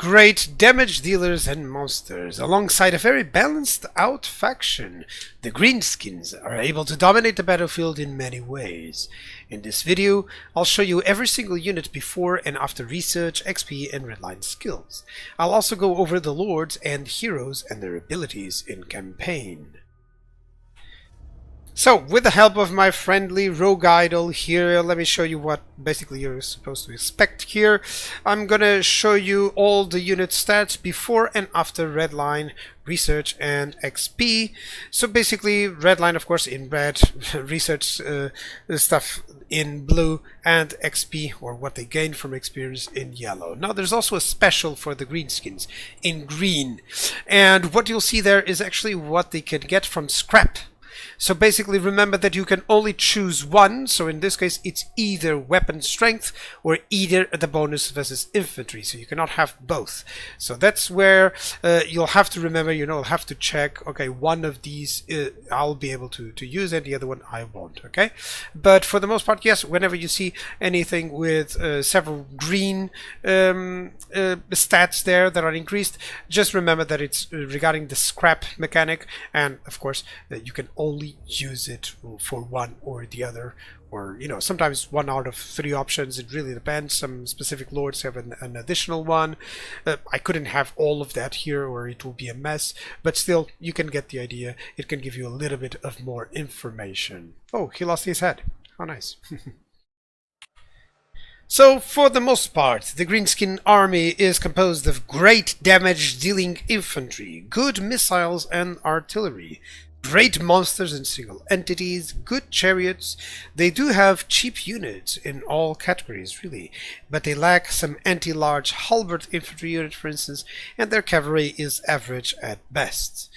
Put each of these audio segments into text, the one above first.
great damage dealers and monsters. Alongside a very balanced out faction, the Greenskins are able to dominate the battlefield in many ways. In this video, I'll show you every single unit before and after research, XP and Redline skills. I'll also go over the lords and heroes and their abilities in campaign. So, with the help of my friendly rogue idol here, let me show you what basically you're supposed to expect here. I'm gonna show you all the unit stats before and after Redline, Research and XP. So basically, Redline of course in red, Research stuff in blue, and XP, or what they gain from experience, in yellow. Now there's also a special for the Greenskins in green. And what you'll see there is actually what they can get from scrap. So basically remember that you can only choose one, so in this case it's either weapon strength or either the bonus versus infantry, so you cannot have both. So that's where you'll have to remember, you'll have to check, okay, one of these I'll be able to use and the other one I won't, okay? But for the most part, yes, whenever you see anything with several green stats there that are increased, just remember that it's regarding the scrap mechanic, and of course you can only use it for one or the other, or sometimes 1 out of 3 options. It really depends. Some specific lords have an additional one. I couldn't have all of that here or it will be a mess, but still you can get the idea. It can give you a little bit of more information. Oh, he lost his head. How nice. So, for the most part, the Greenskin army is composed of great damage-dealing infantry, good missiles and artillery, great monsters and single entities, good chariots. They do have cheap units in all categories, really, but they lack some anti-large halberd infantry unit, for instance, and their cavalry is average at best.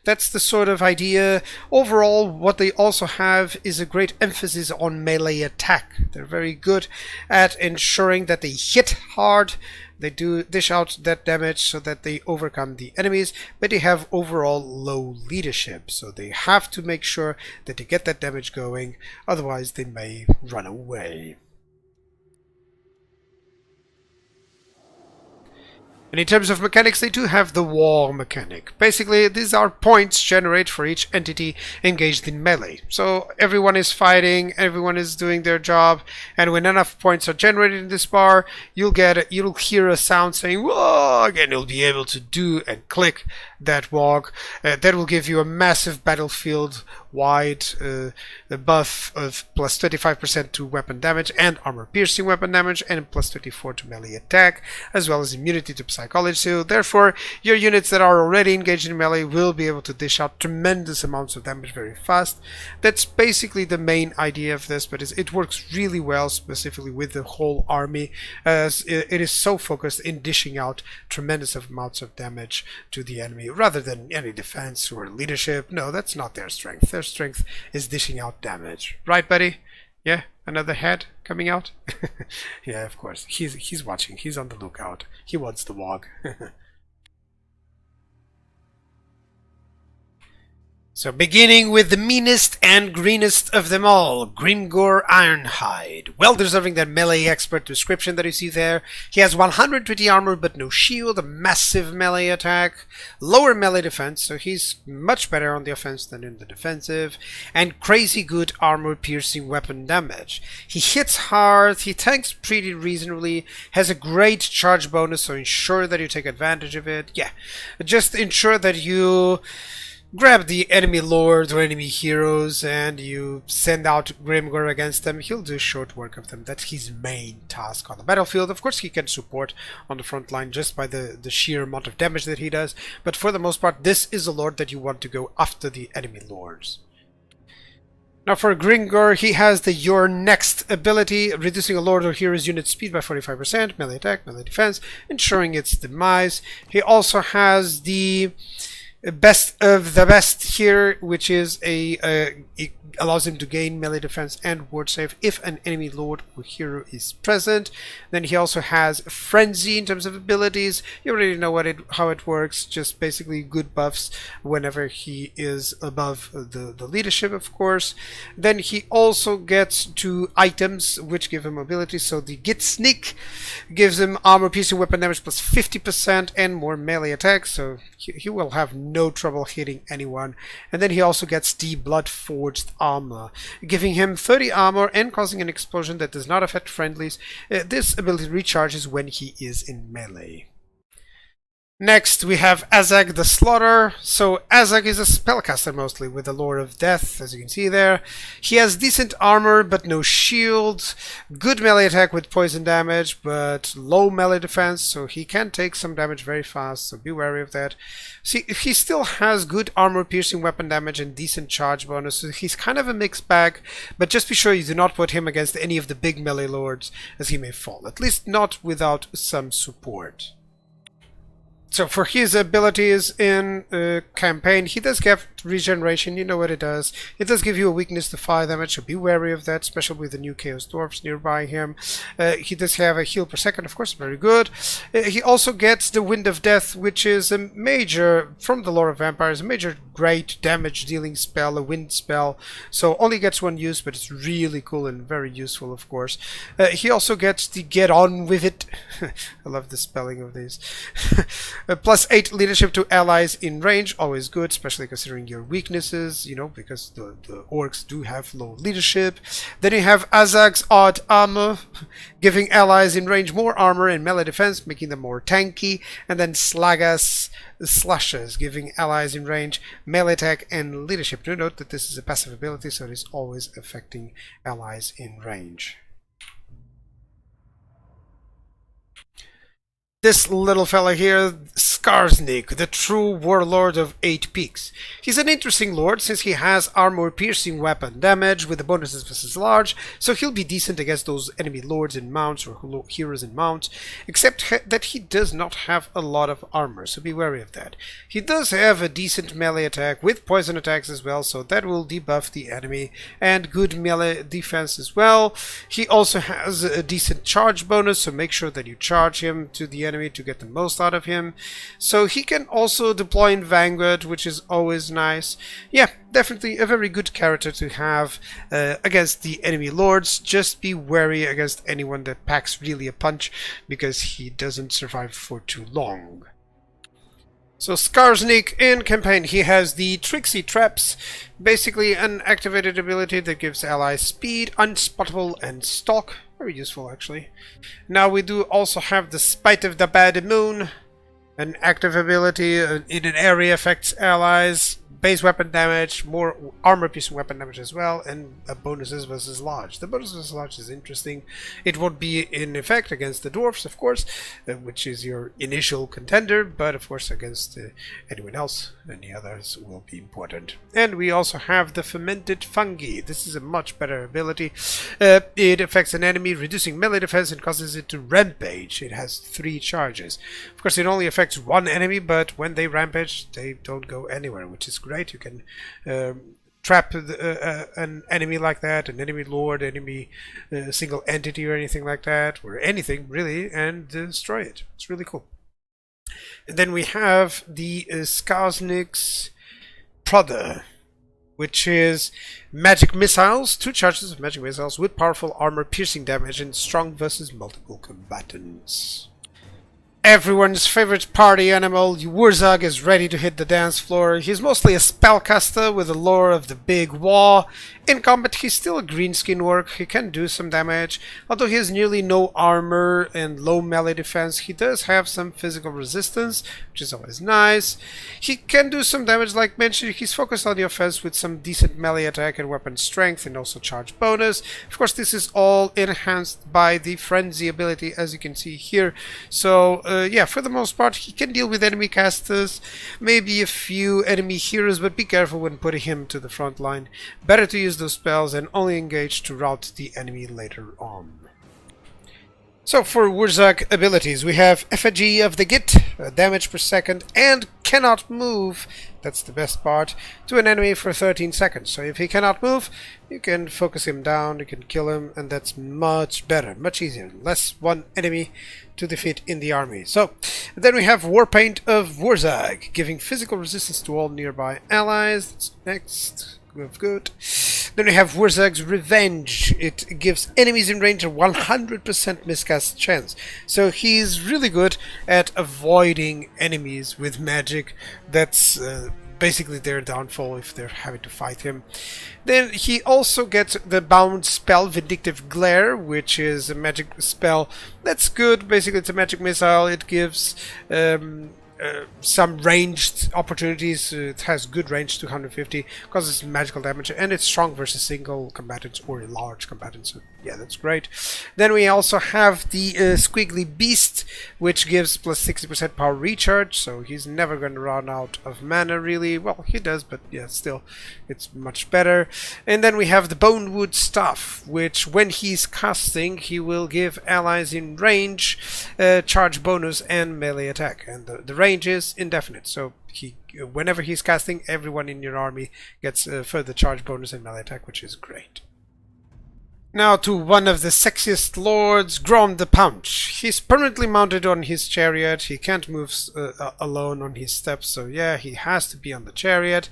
That's the sort of idea. Overall, what they also have is a great emphasis on melee attack. They're very good at ensuring that they hit hard. They do dish out that damage so that they overcome the enemies, but they have overall low leadership. So they have to make sure that they get that damage going, otherwise they may run away. And in terms of mechanics, they do have the war mechanic. Basically, these are points generated for each entity engaged in melee. So everyone is fighting, everyone is doing their job, and when enough points are generated in this bar, you'll hear a sound saying "Wog," and you'll be able to do and click that wog. That will give you a massive battlefield wide buff of plus 25% to weapon damage and armor piercing weapon damage, and plus 24 to melee attack, as well as immunity to psychology. So therefore your units that are already engaged in melee will be able to dish out tremendous amounts of damage very fast. That's basically the main idea of this, but it works really well specifically with the whole army, as it is so focused in dishing out tremendous amounts of damage to the enemy rather than any defense or leadership. No, that's not their strength. Their strength is dishing out damage. Right, buddy? Yeah? Another head coming out? Yeah, of course. He's watching. He's on the lookout. He wants the wog. So beginning with the meanest and greenest of them all, Grimgor Ironhide. Well deserving that melee expert description that you see there. He has 120 armor but no shield, a massive melee attack, lower melee defense, so he's much better on the offense than in the defensive, and crazy good armor piercing weapon damage. He hits hard, he tanks pretty reasonably, has a great charge bonus, so ensure that you take advantage of it. Yeah, just ensure that you grab the enemy lords or enemy heroes and you send out Grimgor against them. He'll do short work of them. That's his main task on the battlefield. Of course he can support on the front line just by the sheer amount of damage that he does, but for the most part this is a lord that you want to go after the enemy lords. Now for Grimgor, he has the Your Next ability, reducing a lord or hero's unit speed by 45%, melee attack, melee defense, ensuring its demise. He also has the best of the best here, which is it allows him to gain melee defense and ward save if an enemy lord or hero is present. Then he also has frenzy in terms of abilities. You already know how it works, just basically good buffs whenever he is above the leadership, of course. Then he also gets 2 items which give him ability. So the Git Sneak gives him armor piercing weapon damage plus 50% and more melee attacks, so he will have no trouble hitting anyone. And then he also gets the Blood Forged armor, giving him 30 armor and causing an explosion that does not affect friendlies. This ability recharges when he is in melee. Next, we have Azag the Slaughter. So Azag is a spellcaster mostly with the Lore of Death, as you can see there. He has decent armor but no shield, good melee attack with poison damage but low melee defense, so he can take some damage very fast, so be wary of that. See, he still has good armor piercing weapon damage and decent charge bonus, so he's kind of a mixed bag, but just be sure you do not put him against any of the big melee lords, as he may fall, at least not without some support. So for his abilities in campaign, he does get regeneration, you know what it does. It does give you a weakness to fire damage, so be wary of that, especially with the new Chaos Dwarfs nearby him. He does have a heal per second, of course, very good. He also gets the Wind of Death, which is a major, from the Lore of Vampires, a major great damage dealing spell, a wind spell. So only gets 1 use, but it's really cool and very useful, of course. He also gets the Get On With It. I love the spelling of these. Plus 8 leadership to allies in range, always good, especially considering your weaknesses, you know, because the orcs do have low leadership. Then you have Azag's Odd Armor, giving allies in range more armor and melee defense, making them more tanky. And then Slaga's Slashes, giving allies in range melee attack and leadership. Do note that this is a passive ability, so it is always affecting allies in range. This little fella here, Skarsnik, the true warlord of 8 peaks. He's an interesting lord since he has armor-piercing weapon damage with the bonuses versus large, so he'll be decent against those enemy lords in mounts or heroes in mounts, except that he does not have a lot of armor, so be wary of that. He does have a decent melee attack with poison attacks as well, so that will debuff the enemy, and good melee defense as well. He also has a decent charge bonus, so make sure that you charge him to the enemy to get the most out of him. So he can also deploy in Vanguard, which is always nice. Yeah, definitely a very good character to have against the enemy lords. Just be wary against anyone that packs really a punch, because he doesn't survive for too long. So Skarsnik in campaign, he has the Tricksy Traps, basically an activated ability that gives allies speed, unspotable, and stalk. Very useful, actually. Now we do also have the Spite of the Bad Moon, an active ability in an area affects allies, base weapon damage, more armor piercing weapon damage as well, and bonuses versus large. The bonuses versus large is interesting. It won't be in effect against the dwarfs, of course, which is your initial contender, but of course against anyone else, any others will be important. And we also have the Fermented Fungi. This is a much better ability. It affects an enemy, reducing melee defense and causes it to rampage. It has 3 charges. Of course, it only affects 1 enemy, but when they rampage, they don't go anywhere, which is great. You can trap an enemy like that, an enemy lord, enemy single entity or anything like that, or anything really, and destroy it. It's really cool. And then we have the Skarsnik's Prodder, which is magic missiles, 2 charges of magic missiles with powerful armor piercing damage and strong versus multiple combatants. Everyone's favorite party animal, Wurzag, is ready to hit the dance floor. He's mostly a spellcaster with the lore of the Big War. In combat, he's still a greenskin orc. He can do some damage. Although he has nearly no armor and low melee defense, he does have some physical resistance, which is always nice. He can do some damage, like mentioned. He's focused on the offense with some decent melee attack and weapon strength, and also charge bonus. Of course, this is all enhanced by the frenzy ability, as you can see here. So yeah, for the most part, he can deal with enemy casters, maybe a few enemy heroes, but be careful when putting him to the front line. Better to use those spells and only engage to rout the enemy later on. So for Wurzag abilities, we have effigy of the Git, damage per second, and cannot move. That's the best part. To an enemy for 13 seconds. So if he cannot move, you can focus him down, you can kill him, and that's much better, much easier. Less one enemy to defeat in the army. So then we have Warpaint of Wurzag, giving physical resistance to all nearby allies. That's next. Good. Then we have Wurzag's Revenge. It gives enemies in range a 100% miscast chance. So he's really good at avoiding enemies with magic. That's basically their downfall if they're having to fight him. Then he also gets the bound spell Vindictive Glare, which is a magic spell that's good. Basically it's a magic missile. It gives some ranged opportunities. It has good range, 250, causes magical damage, and it's strong versus single combatants or large combatants. So yeah, that's great. Then we also have the Squiggly Beast, which gives plus 60% power recharge, so he's never going to run out of mana really. Well, he does, but yeah, still, it's much better. And then we have the Bonewood Staff, which when he's casting, he will give allies in range charge bonus and melee attack, and the range is indefinite, so whenever he's casting, everyone in your army gets further charge bonus and melee attack, which is great. Now to one of the sexiest lords, Grom the Punch. He's permanently mounted on his chariot. He can't move alone on his steps, so yeah, he has to be on the chariot.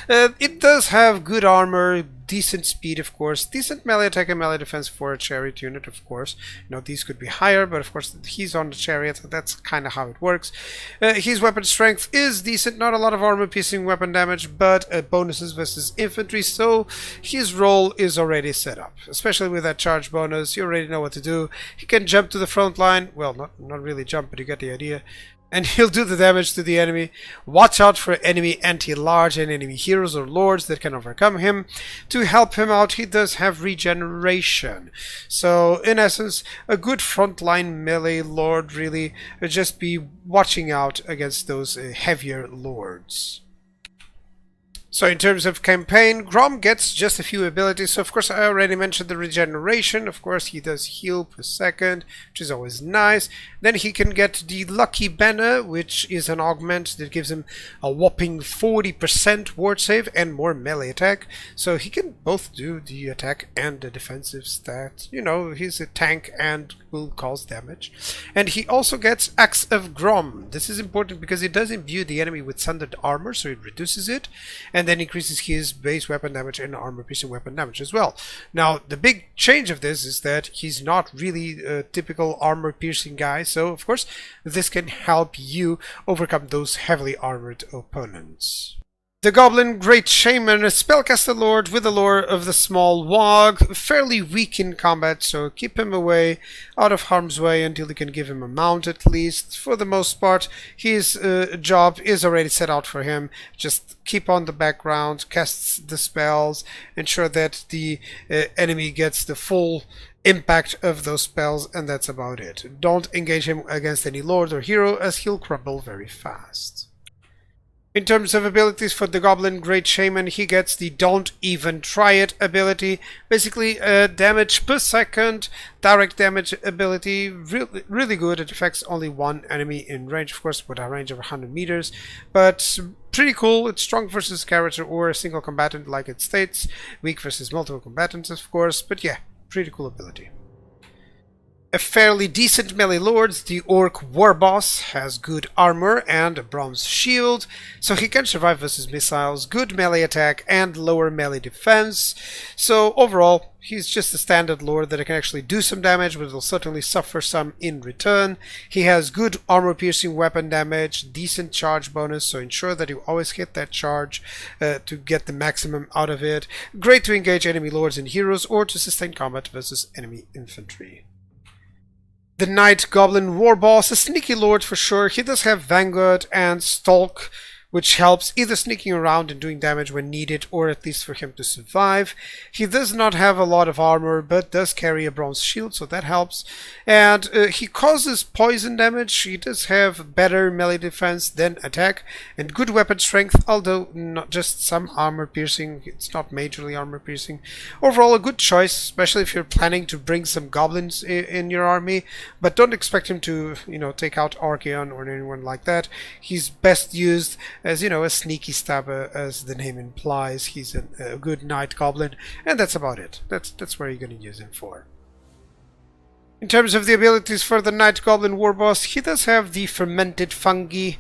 It does have good armor, decent speed, of course, decent melee attack and melee defense for a chariot unit, of course. You know, these could be higher, but of course he's on the chariot, so that's kind of how it works. His weapon strength is decent, not a lot of armor piercing weapon damage, but bonuses versus infantry, so his role is already set up. Especially with that charge bonus, you already know what to do. He can jump to the front line, well, not really jump, but you get the idea. And he'll do the damage to the enemy. Watch out for enemy anti-large and enemy heroes or lords that can overcome him. To help him out, he does have regeneration. So, in essence, a good frontline melee lord really would just be watching out against those heavier lords. So in terms of campaign, Grom gets just a few abilities. So of course I already mentioned the regeneration. Of course he does heal per second, which is always nice. Then he can get the Lucky Banner, which is an augment that gives him a whopping 40% ward save and more melee attack. So he can both do the attack and the defensive stat. You know, he's a tank and will cause damage. And he also gets Axe of Grom. This is important because it does imbue the enemy with sundered armor, so it reduces it. And then increases his base weapon damage and armor piercing weapon damage as well. Now, the big change of this is that he's not really a typical armor piercing guy, so of course this can help you overcome those heavily armored opponents. The Goblin Great Shaman, a spellcaster lord with the lore of the small wog, fairly weak in combat, so keep him away, out of harm's way until you can give him a mount at least. For the most part, his job is already set out for him. Just keep on the background, casts the spells, ensure that the enemy gets the full impact of those spells, and that's about it. Don't engage him against any lord or hero, as he'll crumble very fast. In terms of abilities for the Goblin Great Shaman, he gets the Don't Even Try It ability. Basically, damage per second, direct damage ability, really good. It affects only one enemy in range, of course, with a range of 100 meters. But pretty cool. It's strong versus character or a single combatant, like it states. Weak versus multiple combatants, of course. But yeah, pretty cool ability. A fairly decent melee lord, the Orc Warboss, has good armor and a bronze shield, so he can survive versus missiles, good melee attack and lower melee defense. So overall, he's just a standard lord that can actually do some damage, but will certainly suffer some in return. He has good armor piercing weapon damage, decent charge bonus, so ensure that you always hit that charge to get the maximum out of it. Great to engage enemy lords and heroes or to sustain combat versus enemy infantry. The Night Goblin Warboss, a sneaky lord for sure. He does have Vanguard and Stalk, which helps either sneaking around and doing damage when needed, or at least for him to survive. He does not have a lot of armor, but does carry a bronze shield, so that helps. And he causes poison damage. He does have better melee defense than attack, and good weapon strength, although not just some armor piercing. It's not majorly armor piercing. Overall, a good choice, especially if you're planning to bring some goblins in your army, but don't expect him to, take out Archeon or anyone like that. He's best used as, a sneaky stabber, as the name implies. He's a good night goblin, and that's about it. That's where you're going to use him for. In terms of the abilities for the Night Goblin Warboss, he does have the Fermented Fungi,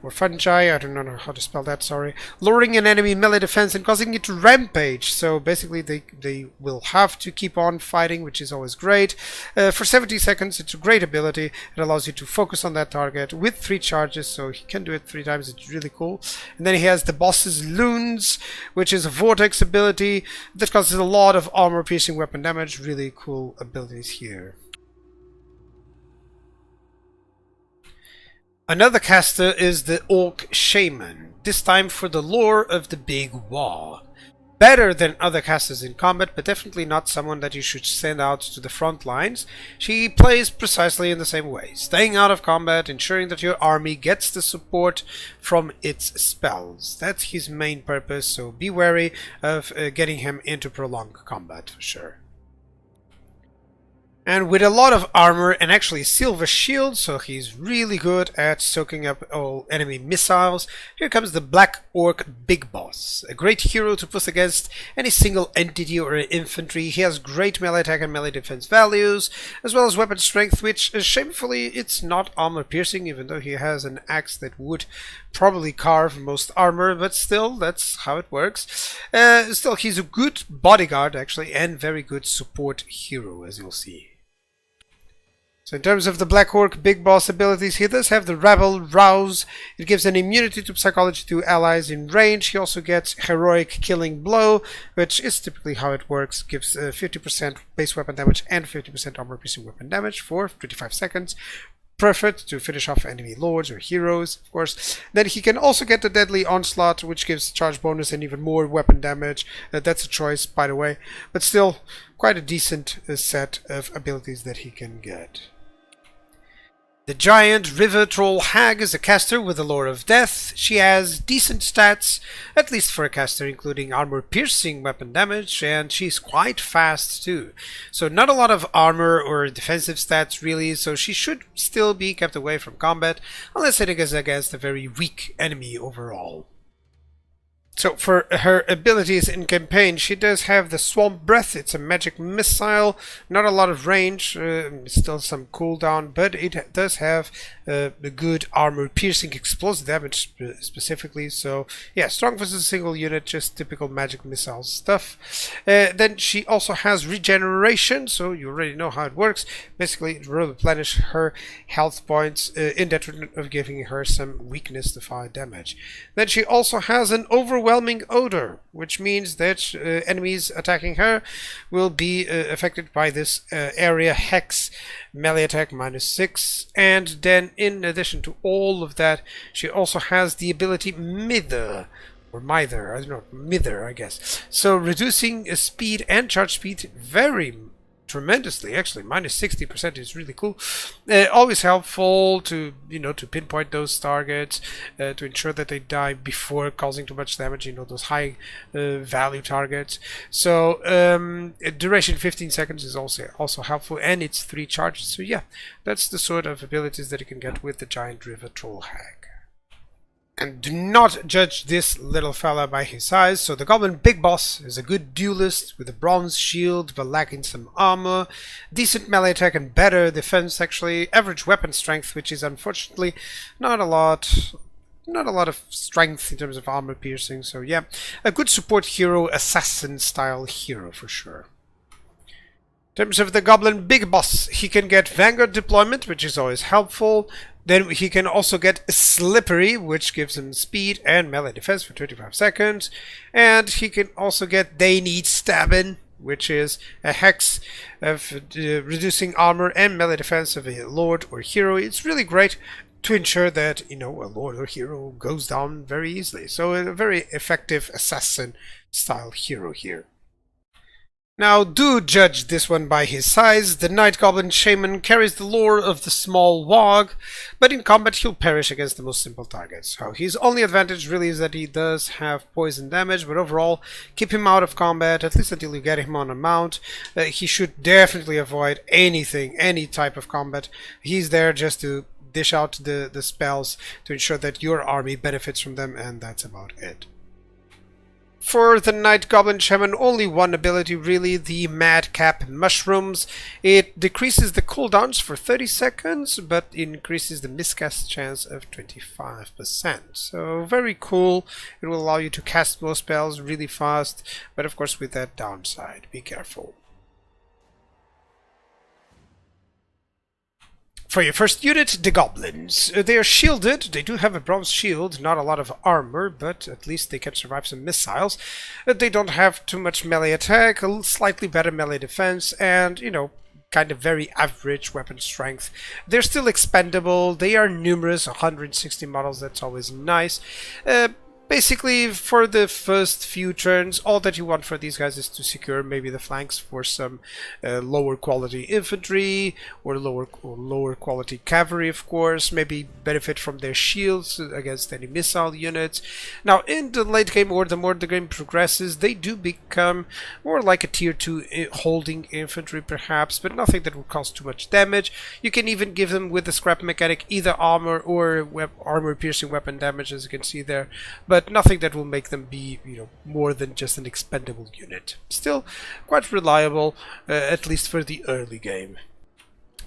or Fungi, I don't know how to spell that, sorry, lowering an enemy melee defense and causing it to rampage. So basically they will have to keep on fighting, which is always great. For 70 seconds, it's a great ability. It allows you to focus on that target with 3 charges, so he can do it 3 times. It's really cool. And then he has the Boss's Loons, which is a Vortex ability that causes a lot of armor-piercing weapon damage. Really cool abilities here. Another caster is the Orc Shaman, this time for the lore of the Big War. Better than other casters in combat, but definitely not someone that you should send out to the front lines. She plays precisely in the same way, staying out of combat, ensuring that your army gets the support from its spells. That's his main purpose, so be wary of getting him into prolonged combat for sure. And with a lot of armor and actually silver shield, so he's really good at soaking up all enemy missiles, here comes the Black Orc Big Boss. A great hero to push against any single entity or infantry. He has great melee attack and melee defense values, as well as weapon strength, which shamefully it's not armor piercing, even though he has an axe that would probably carve most armor, but still, that's how it works. Still, he's a good bodyguard actually, and very good support hero, as you'll see. So in terms of the Black Orc Big Boss abilities, he does have the Rebel Rouse. It gives an immunity to psychology to allies in range. He also gets Heroic Killing Blow, which is typically how it works. Gives 50% base weapon damage and 50% armor piercing weapon damage for 25 seconds. Perfect to finish off enemy lords or heroes, of course. Then he can also get the Deadly Onslaught, which gives charge bonus and even more weapon damage. That's a choice, by the way, but still quite a decent set of abilities that he can get. The Giant River Troll Hag is a caster with the lore of death. She has decent stats, at least for a caster, including armor-piercing weapon damage, and she's quite fast too. So not a lot of armor or defensive stats really, so she should still be kept away from combat, unless it is against a very weak enemy overall. So for her abilities in campaign, she does have the Swamp Breath. It's a magic missile, not a lot of range, still some cooldown, but it does have a good armor piercing explosive damage specifically. So yeah, strong versus a single unit, just typical magic missile stuff. Then she also has regeneration, so you already know how it works. Basically, it will replenish her health points in detriment of giving her some weakness to fire damage. Then she also has an overwhelming odor, which means that enemies attacking her will be affected by this area hex, melee attack -6, and then in addition to all of that, she also has the ability Mither, or Mither, I don't know, Mither, I guess. So reducing speed and charge speed very tremendously, actually. -60% is really cool. Always helpful to, to pinpoint those targets, to ensure that they die before causing too much damage, those high value targets. So duration 15 seconds is also helpful, and it's 3 charges. So yeah, that's the sort of abilities that you can get with the Giant River Troll Hag. And do not judge this little fella by his size. So the Goblin Big Boss is a good duelist with a bronze shield but lacking some armor, decent melee attack and better defense actually, average weapon strength, which is unfortunately not a lot of strength in terms of armor piercing. So yeah, a good support hero, assassin style hero for sure. In terms of the Goblin Big Boss, he can get Vanguard deployment, which is always helpful. Then he can also get Slippery, which gives him speed and melee defense for 35 seconds. And he can also get They Need Stabbing, which is a hex of reducing armor and melee defense of a lord or hero. It's really great to ensure that, you know, a lord or hero goes down very easily. So a very effective assassin style hero here. Now, do judge this one by his size. The Night Goblin Shaman carries the lore of the small wog, but in combat he'll perish against the most simple targets. So his only advantage really is that he does have poison damage, but overall, keep him out of combat, at least until you get him on a mount. He should definitely avoid anything, any type of combat. He's there just to dish out the spells to ensure that your army benefits from them, and that's about it. For the Night Goblin Shaman, only one ability really, the Madcap Mushrooms. It decreases the cooldowns for 30 seconds, but increases the miscast chance of 25%. So very cool. It will allow you to cast most spells really fast, but of course with that downside. Be careful. For your first unit, the Goblins. They are shielded. They do have a bronze shield, not a lot of armor, but at least they can survive some missiles. They don't have too much melee attack, a slightly better melee defense, and, you know, kind of very average weapon strength. They're still expendable. They are numerous, 160 models, that's always nice. Basically, for the first few turns, all that you want for these guys is to secure maybe the flanks for some lower quality infantry or lower quality cavalry, of course. Maybe benefit from their shields against any missile units. Now, in the late game, or the more the game progresses, they do become more like a tier 2 holding infantry, perhaps, but nothing that will cause too much damage. You can even give them with the scrap mechanic either armor or armor-piercing weapon damage, as you can see there. But nothing that will make them be, you know, more than just an expendable unit. Still quite reliable, at least for the early game.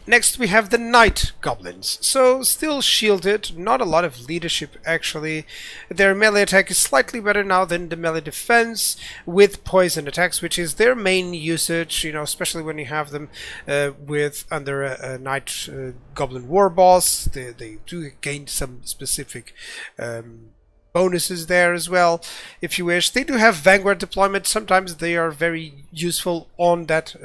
Next we have the Night Goblins. So still shielded, not a lot of leadership actually. Their melee attack is slightly better now than the melee defense, with poison attacks, which is their main usage, you know, especially when you have them with under a Night Goblin War Boss. They do gain some specific bonuses there as well, if you wish. They do have Vanguard deployment. Sometimes they are very useful on that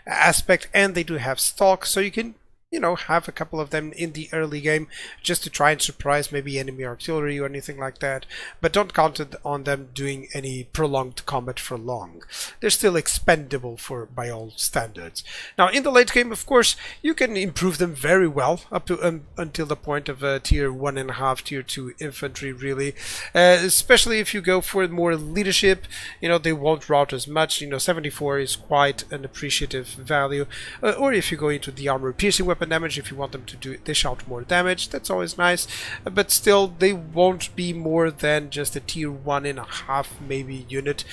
aspect, and they do have Stalk, so you can, you know, have a couple of them in the early game just to try and surprise maybe enemy artillery or anything like that, but don't count on them doing any prolonged combat for long. They're still expendable by all standards. Now in the late game, of course, you can improve them very well up to until the point of tier 1.5, tier 2 infantry really, especially if you go for more leadership. You know, they won't rout as much. You know, 74 is quite an appreciative value, or if you go into the armor piercing weapon damage, if you want them to dish out more damage, that's always nice, but still they won't be more than just a tier 1.5 maybe unit.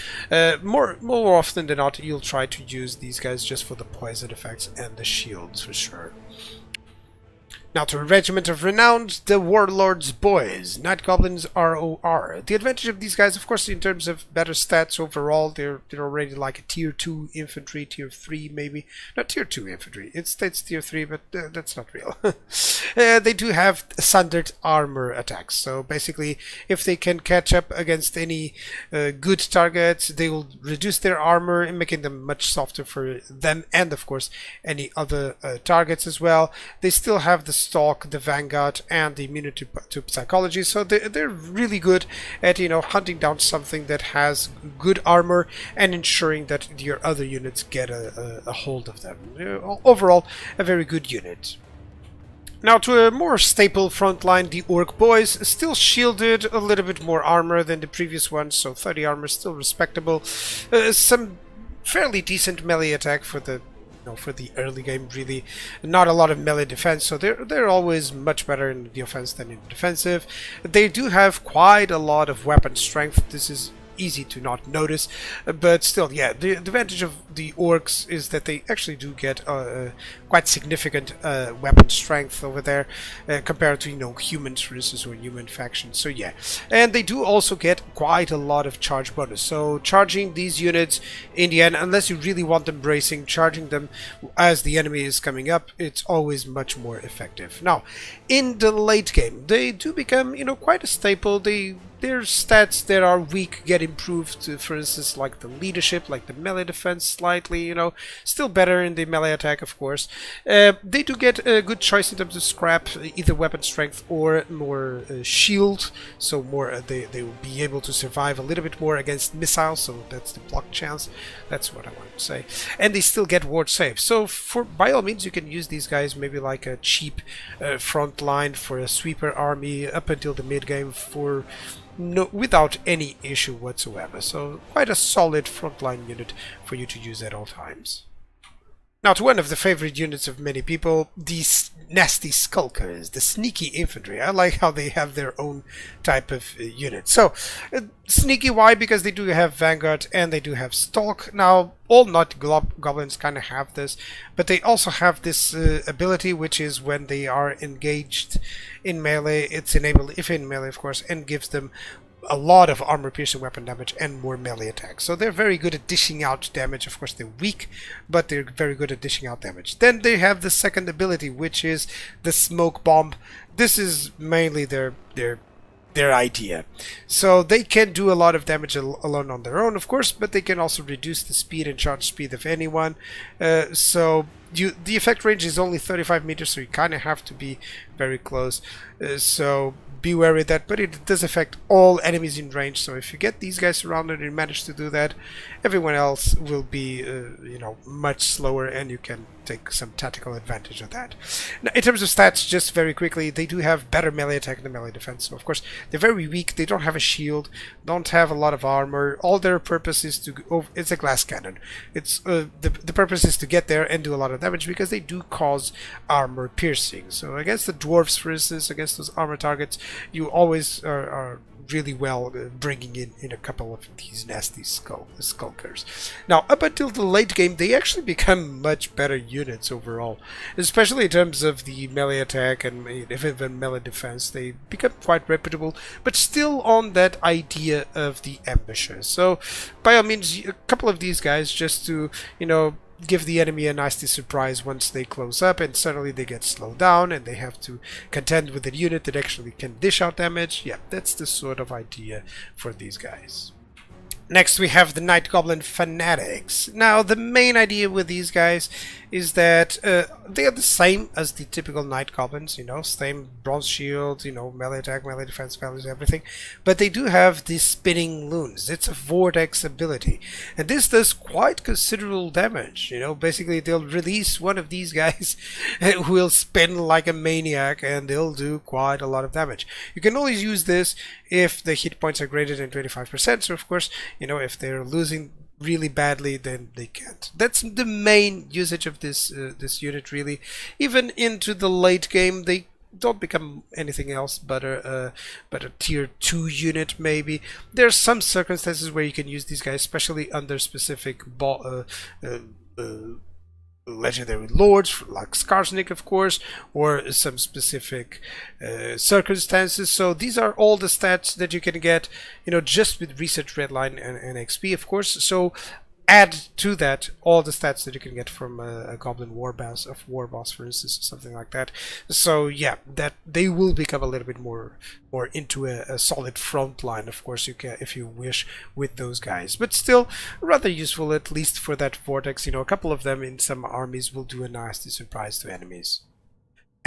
More often than not, you'll try to use these guys just for the poison effects and the shields for sure. Now to a regiment of renown, the Warlord's Boys, Night Goblins ROR. The advantage of these guys, of course, in terms of better stats overall, they're already like a tier 2 infantry, tier 3 maybe. Not tier 2 infantry, it states tier 3, but that's not real. They do have sundered armor attacks, so basically if they can catch up against any good targets, they will reduce their armor, making them much softer for them and of course any other targets as well. They still have the Stalk, the Vanguard, and the immunity to psychology, so they're really good at, you know, hunting down something that has good armor and ensuring that your other units get a hold of them. Overall, a very good unit. Now to a more staple front line, the Orc Boys, still shielded, a little bit more armor than the previous one, so 30 armor, still respectable. Some fairly decent melee attack for the early game, really. Not a lot of melee defense, so they're always much better in the offense than in the defensive. They do have quite a lot of weapon strength. This is easy to not notice, but still, yeah, the advantage of the orcs is that they actually do get quite significant weapon strength over there compared to, you know, humans, for instance, or human factions. So yeah, and they do also get quite a lot of charge bonus. So charging these units in the end, unless you really want them bracing, charging them as the enemy is coming up, it's always much more effective. Now, in the late game, they do become, you know, quite a staple. Their stats that are weak get improved, for instance, like the leadership, like the melee defense slightly, you know, still better in the melee attack, of course. They do get a good choice in terms of scrap, either weapon strength or more shield, so more they will be able to survive a little bit more against missiles, so that's the block chance. That's what I want to say. And they still get ward save, so by all means you can use these guys maybe like a cheap front line for a sweeper army up until the mid game without any issue whatsoever. So quite a solid frontline unit for you to use at all times. Now to one of the favorite units of many people, these nasty skulkers, the sneaky infantry. I like how they have their own type of unit. So, sneaky, why? Because they do have Vanguard and they do have Stalk. Now, all not goblins kind of have this, but they also have this ability, which is when they are engaged in melee, it's enabled if in melee, of course, and gives them a lot of armor-piercing weapon damage and more melee attacks. So they're very good at dishing out damage. Of course, they're weak, but they're very good at dishing out damage. Then they have the second ability, which is the smoke bomb. This is mainly their idea. So they can do a lot of damage alone on their own, of course, but they can also reduce the speed and charge speed of anyone. So the effect range is only 35 meters, so you kind of have to be very close. So be wary of that, but it does affect all enemies in range. So if you get these guys surrounded and manage to do that, everyone else will be you know, much slower, and you can take some tactical advantage of that. Now, in terms of stats, just very quickly, they do have better melee attack than melee defense. So of course they're very weak. They don't have a shield, don't have a lot of armor. All their purpose is to it's a glass cannon. It's the purpose is to get there and do a lot of damage, because they do cause armor piercing. So against the dwarves, for instance, against those armor targets, you always are really well bringing in a couple of these nasty skulkers. Now, up until the late game, they actually become much better units overall, especially in terms of the melee attack and even melee defense. They become quite reputable, but still on that idea of the ambushers. So, by all means, a couple of these guys just to, you know, give the enemy a nasty surprise once they close up, and suddenly they get slowed down and they have to contend with a unit that actually can dish out damage. Yeah, that's the sort of idea for these guys. Next we have the Night Goblin Fanatics. Now the main idea with these guys is that they are the same as the typical Night Goblins, you know, same bronze shield, you know, melee attack, melee defense values, everything, but they do have these spinning loons. It's a vortex ability, and this does quite considerable damage. You know, basically they'll release one of these guys who will spin like a maniac, and they'll do quite a lot of damage. You can always use this if the hit points are greater than 25%, so of course, you know, if they're losing really badly, then they can't. That's the main usage of this this unit, really. Even into the late game, they don't become anything else but a tier 2 unit, maybe. There are some circumstances where you can use these guys, especially under specific legendary lords, like Skarsnik, of course, or some specific circumstances. So these are all the stats that you can get, you know, just with Research Redline and XP, of course. So add to that all the stats that you can get from a Goblin War Boss, for instance, or something like that. So yeah, that they will become a little bit more into a solid front line, of course, you can, if you wish, with those guys. But still rather useful, at least for that vortex. You know, a couple of them in some armies will do a nasty surprise to enemies.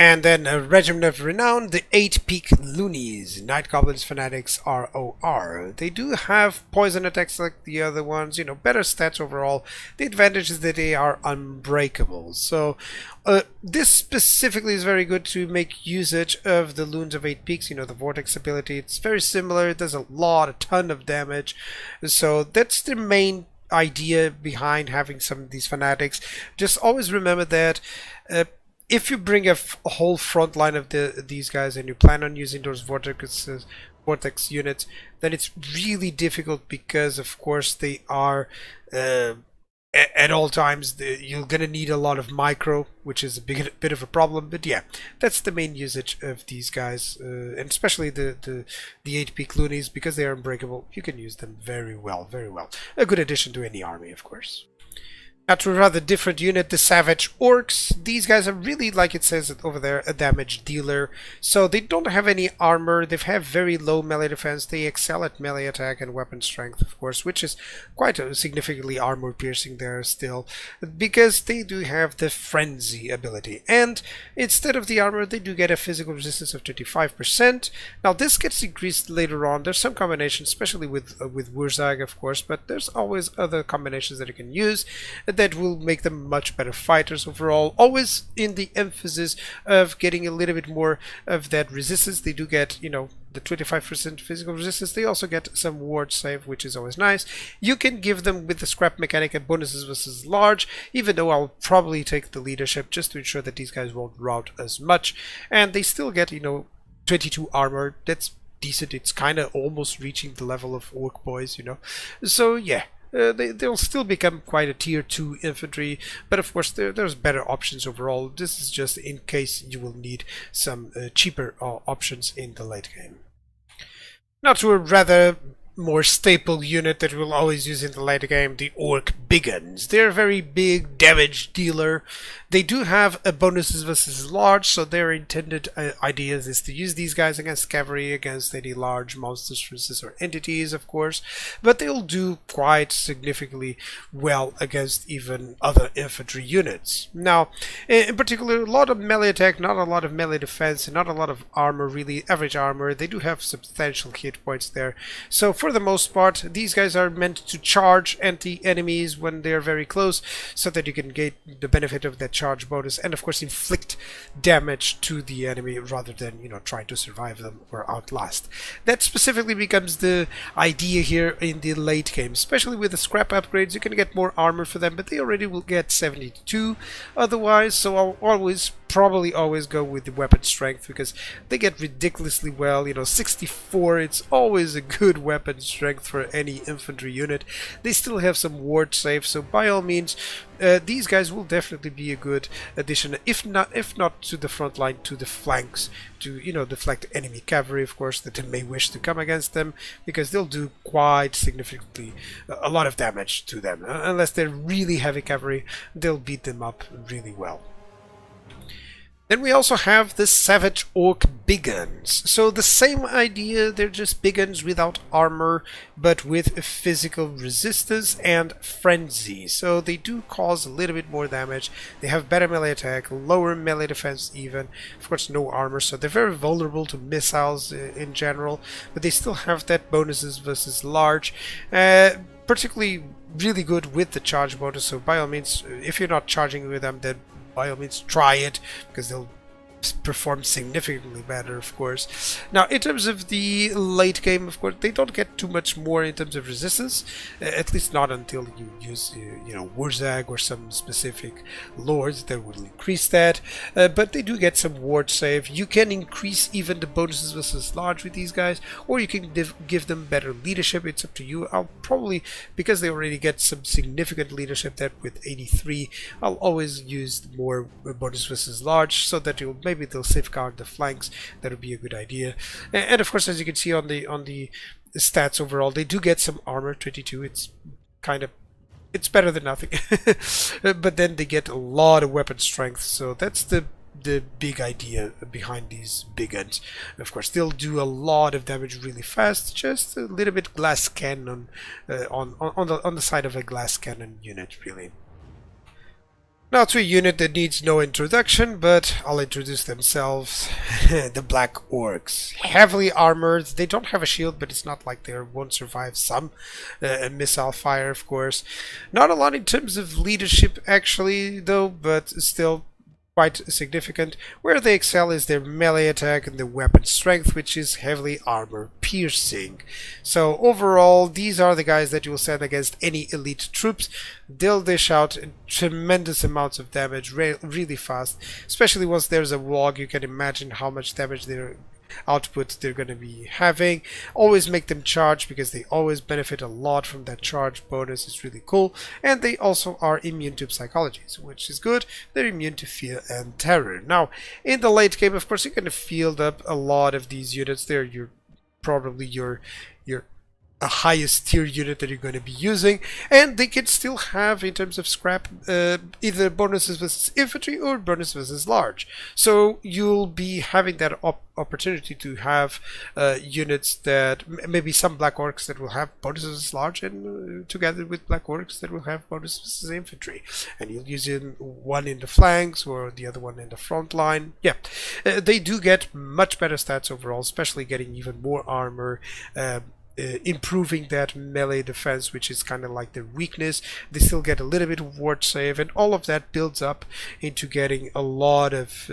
And then a Regiment of Renown, the 8-Peak Loonies, Night Goblins Fanatics ROR. They do have poison attacks like the other ones, you know, better stats overall. The advantage is that they are unbreakable. So this specifically is very good to make usage of the Loons of 8 Peaks, you know, the Vortex ability. It's very similar, it does a ton of damage. So that's the main idea behind having some of these fanatics. Just always remember that if you bring a whole front line of these guys and you plan on using those vortex units, then it's really difficult, because of course they are at all times you're gonna need a lot of micro, which is a bit of a problem. But yeah, that's the main usage of these guys, and especially the 8-Peak Loonies, because they are unbreakable. You can use them very well, very well. A good addition to any army, of course. Now, to a rather different unit, the Savage Orcs. These guys are really, like it says over there, a damage dealer. So they don't have any armor, they have very low melee defense, they excel at melee attack and weapon strength, of course, which is quite a significantly armor piercing there still, because they do have the Frenzy ability. And instead of the armor, they do get a physical resistance of 25%. Now, this gets increased later on. There's some combinations, especially with Wurzag, of course, but there's always other combinations that you can use that will make them much better fighters overall, always in the emphasis of getting a little bit more of that resistance. They do get, you know, the 25% physical resistance. They also get some ward save, which is always nice. You can give them with the scrap mechanic and bonuses versus large, even though I'll probably take the leadership just to ensure that these guys won't rout as much. And they still get, you know, 22 armor. That's decent. It's kind of almost reaching the level of Orc Boys, you know. So yeah. They'll still become quite a tier 2 infantry, but of course there's better options overall. This is just in case you will need some cheaper options in the late game. Now to a rather more staple unit that we'll always use in the late game, the Orc Biggins. They're a very big damage dealer. They do have a bonuses versus large, so their intended ideas is to use these guys against cavalry, against any large monsters or entities, of course, but they'll do quite significantly well against even other infantry units. Now, in particular, a lot of melee attack, not a lot of melee defense, and not a lot of armor, really average armor. They do have substantial hit points there. So for the most part, these guys are meant to charge anti-enemies when they're very close, so that you can get the benefit of that charge bonus, and of course inflict damage to the enemy rather than, you know, trying to survive them or outlast. That specifically becomes the idea here in the late game, especially with the scrap upgrades. You can get more armor for them, but they already will get 72 otherwise, so I'll probably always go with the weapon strength because they get ridiculously well, you know, 64. It's always a good weapon strength for any infantry unit. They still have some ward save, so by all means these guys will definitely be a good addition, if not to the front line, to the flanks, to, you know, deflect enemy cavalry, of course, that they may wish to come against them, because they'll do quite significantly a lot of damage to them. Unless they're really heavy cavalry, they'll beat them up really well. Then we also have the Savage Orc Biggins. So the same idea, they're just Biggins without armor, but with physical resistance and frenzy. So they do cause a little bit more damage. They have better melee attack, lower melee defense even. Of course, no armor, so they're very vulnerable to missiles in general, but they still have that bonuses versus large. Particularly really good with the charge bonus, so by all means, if you're not charging with them, then by all means try it, because they'll perform significantly better, of course. Now, in terms of the late game, of course, they don't get too much more in terms of resistance, at least not until you use, you know, Wurzag or some specific lords that will increase that, but they do get some ward save. You can increase even the bonuses versus large with these guys, or you can give them better leadership. It's up to you. I'll probably, because they already get some significant leadership, that with 83, I'll always use more bonus versus large, so that you'll maybe they'll safeguard the flanks. That would be a good idea. And of course, as you can see on the stats overall, they do get some armor, 22. It's better than nothing. But then they get a lot of weapon strength, so that's the big idea behind these Biggins. Of course, they'll do a lot of damage really fast, just a little bit glass cannon on the side of a glass cannon unit, really. Now to a unit that needs no introduction, but I'll introduce themselves. The Black Orcs. Heavily armored. They don't have a shield, but it's not like they won't survive some missile fire, of course. Not a lot in terms of leadership, actually, though, but still quite significant. Where they excel is their melee attack and the weapon strength, which is heavily armor piercing. So overall, these are the guys that you will send against any elite troops. They'll dish out tremendous amounts of damage really fast, especially once there's a log. You can imagine how much damage their output they're going to be having. Always make them charge, because they always benefit a lot from that charge bonus. It's really cool. And they also are immune to psychology, which is good. They're immune to fear and terror. Now, in the late game, of course, you're going to field up a lot of these units. They're probably your a highest tier unit that you're going to be using, and they can still have, in terms of scrap, either bonuses versus infantry or bonus versus large. So you'll be having that opportunity to have units that maybe some black orcs that will have bonuses versus large, and together with black orcs that will have bonuses versus infantry, and you'll use one in the flanks or the other one in the front line. Yeah, they do get much better stats overall, especially getting even more armor. Improving that melee defense, which is kind of like their weakness. They still get a little bit of ward save, and all of that builds up into getting a lot of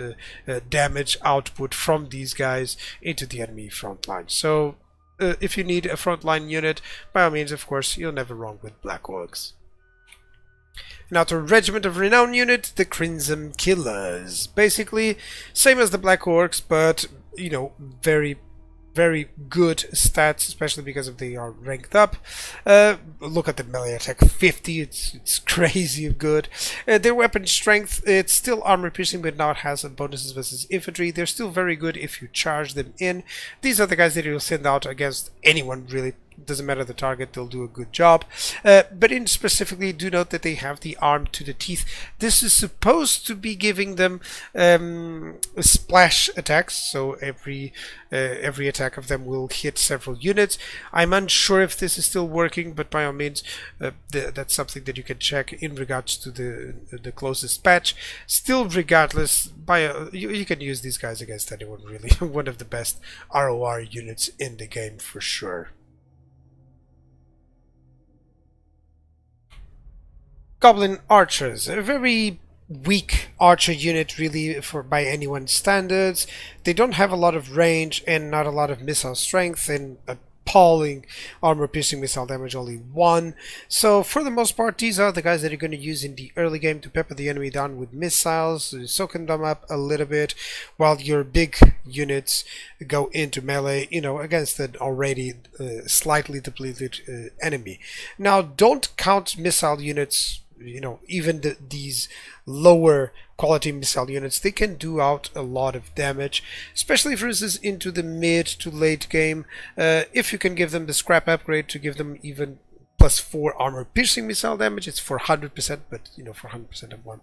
damage output from these guys into the enemy front line. So if you need a frontline unit, by all means, of course, you're never wrong with Black Orcs. Now to Regiment of Renown unit, the Crimson Killers. Basically, same as the Black Orcs, but, you know, very good stats, especially because of they are ranked up. Look at the melee attack 50, it's crazy good. Their weapon strength, it's still armor piercing, but now it has bonuses versus infantry. They're still very good if you charge them in. These are the guys that you'll send out against anyone, really. Doesn't matter the target, they'll do a good job. But in specifically, do note that they have the arm to the teeth. This is supposed to be giving them splash attacks, so every attack of them will hit several units. I'm unsure if this is still working, but by all means, that's something that you can check in regards to the closest patch. Still, regardless, you can use these guys against anyone, really. One of the best ROR units in the game for sure. Goblin Archers, a very weak archer unit really by anyone's standards. They don't have a lot of range and not a lot of missile strength, and appalling armor piercing missile damage, only 1. So for the most part, these are the guys that you're going to use in the early game to pepper the enemy down with missiles, soaking them up a little bit, while your big units go into melee, you know, against an already slightly depleted enemy. Now, don't count missile units. You know, even these lower quality missile units, they can do out a lot of damage, especially for instance into the mid to late game. If you can give them the scrap upgrade to give them even +4 armor piercing missile damage, it's for 100%, but you know, for 100% of 1.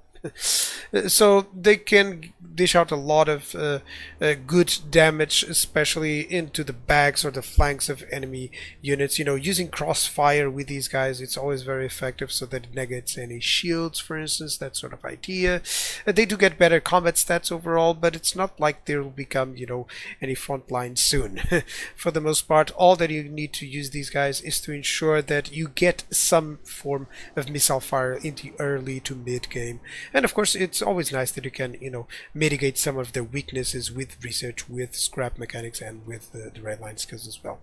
So they can dish out a lot of good damage, especially into the backs or the flanks of enemy units. You know, using crossfire with these guys, it's always very effective, so that it negates any shields, for instance, that sort of idea. They do get better combat stats overall, but it's not like they will become, you know, any frontline soon. For the most part, all that you need to use these guys is to ensure that you get some form of missile fire into early to mid game. And of course, it's always nice that you can, you know, mitigate some of the weaknesses with research, with scrap mechanics, and with the Redline skills as well.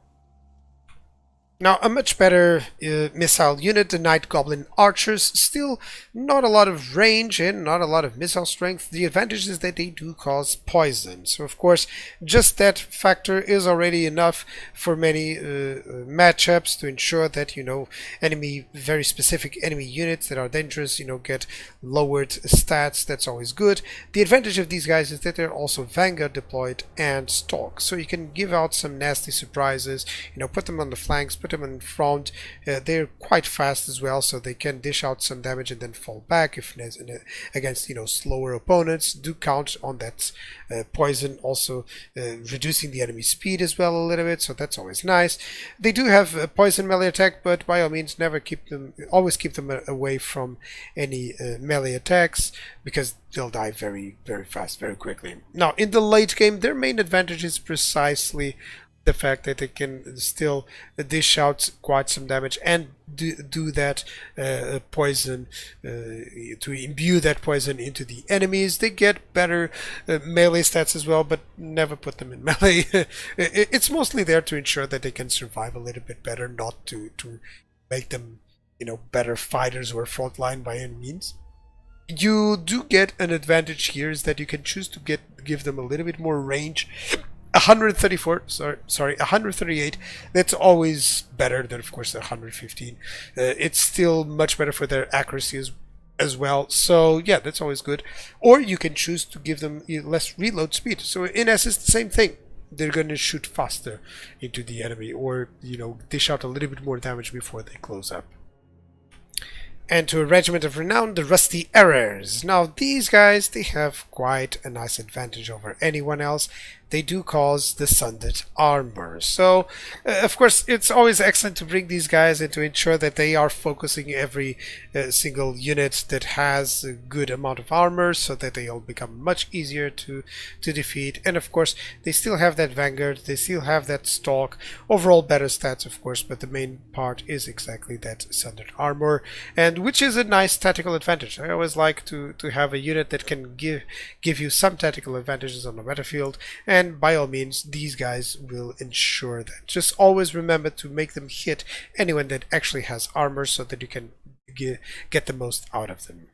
Now, a much better missile unit, the Night Goblin Archers. Still not a lot of range and not a lot of missile strength. The advantage is that they do cause poison. So, of course, just that factor is already enough for many matchups to ensure that, you know, very specific enemy units that are dangerous, you know, get lowered stats. That's always good. The advantage of these guys is that they're also Vanguard deployed and Stalk. So you can give out some nasty surprises, you know, put them on the flanks, put them in front. They're quite fast as well, so they can dish out some damage and then fall back if against, you know, slower opponents. Do count on that poison, also reducing the enemy speed as well a little bit, so that's always nice. They do have a poison melee attack, but by all means always keep them away from any melee attacks, because they'll die very, very fast, very quickly. Now, in the late game, their main advantage is precisely the fact that they can still dish out quite some damage and do that poison, to imbue that poison into the enemies. They get better melee stats as well, but never put them in melee. It's mostly there to ensure that they can survive a little bit better, not to make them, you know, better fighters or frontline by any means. You do get an advantage here, is that you can choose to give them a little bit more range. 138. That's always better than, of course, the 115. It's still much better for their accuracy as well. So yeah, that's always good. Or you can choose to give them less reload speed. So in essence, the same thing. they're gonna shoot faster into the enemy, or you know, dish out a little bit more damage before they close up. And to a regiment of renown, the Rusty Errors. Now these guys, they have quite a nice advantage over anyone else. They do cause the Sundered Armor. So, of course, it's always excellent to bring these guys and to ensure that they are focusing every single unit that has a good amount of armor, so that they all become much easier to defeat. And of course, they still have that Vanguard, they still have that Stalk. Overall better stats, of course, but the main part is exactly that Sundered Armor, and which is a nice tactical advantage. I always like to have a unit that can give you some tactical advantages on the battlefield, and by all means these guys will ensure that. Just always remember to make them hit anyone that actually has armor, so that you can get the most out of them.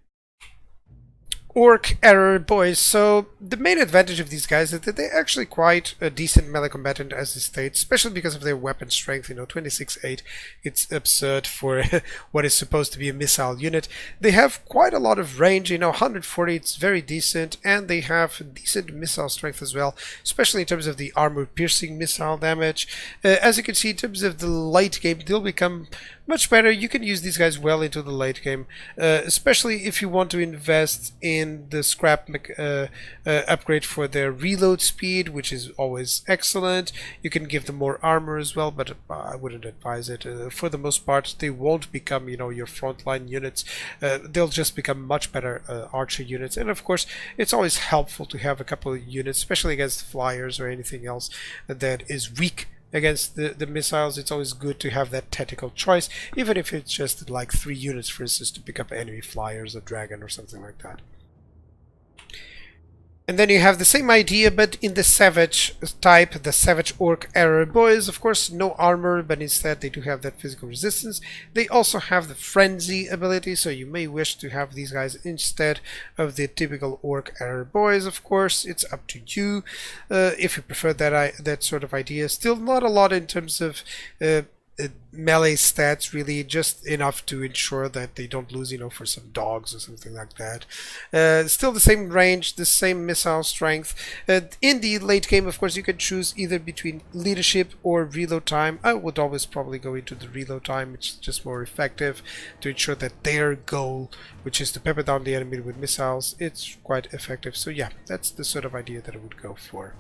Orc Error Boys. So the main advantage of these guys is that they're actually quite a decent melee combatant, as it states, especially because of their weapon strength. You know, 26.8, it's absurd for what is supposed to be a missile unit. They have quite a lot of range, you know, 140, it's very decent, and they have decent missile strength as well, especially in terms of the armor-piercing missile damage. As you can see, in terms of the late game, they'll become much better. You can use these guys well into the late game, especially if you want to invest in the scrap upgrade for their reload speed, which is always excellent. You can give them more armor as well, but I wouldn't advise it. For the most part, they won't become, you know, your frontline units. They'll just become much better archer units. And of course, it's always helpful to have a couple of units, especially against flyers or anything else that is weak against the missiles. It's always good to have that tactical choice, even if it's just like 3 units, for instance, to pick up enemy flyers, a dragon or something like that. And then you have the same idea, but in the Savage type, the Savage Orc Error Boys. Of course, no armor, but instead they do have that physical resistance. They also have the Frenzy ability, so you may wish to have these guys instead of the typical Orc Error Boys. Of course, it's up to you if you prefer that sort of idea. Still not a lot in terms of melee stats, really, just enough to ensure that they don't lose, you know, for some dogs or something like that. Still the same range, the same missile strength. In the late game, of course, you can choose either between leadership or reload time. I would always probably go into the reload time. It's just more effective to ensure that their goal, which is to pepper down the enemy with missiles, it's quite effective. So yeah, that's the sort of idea that I would go for.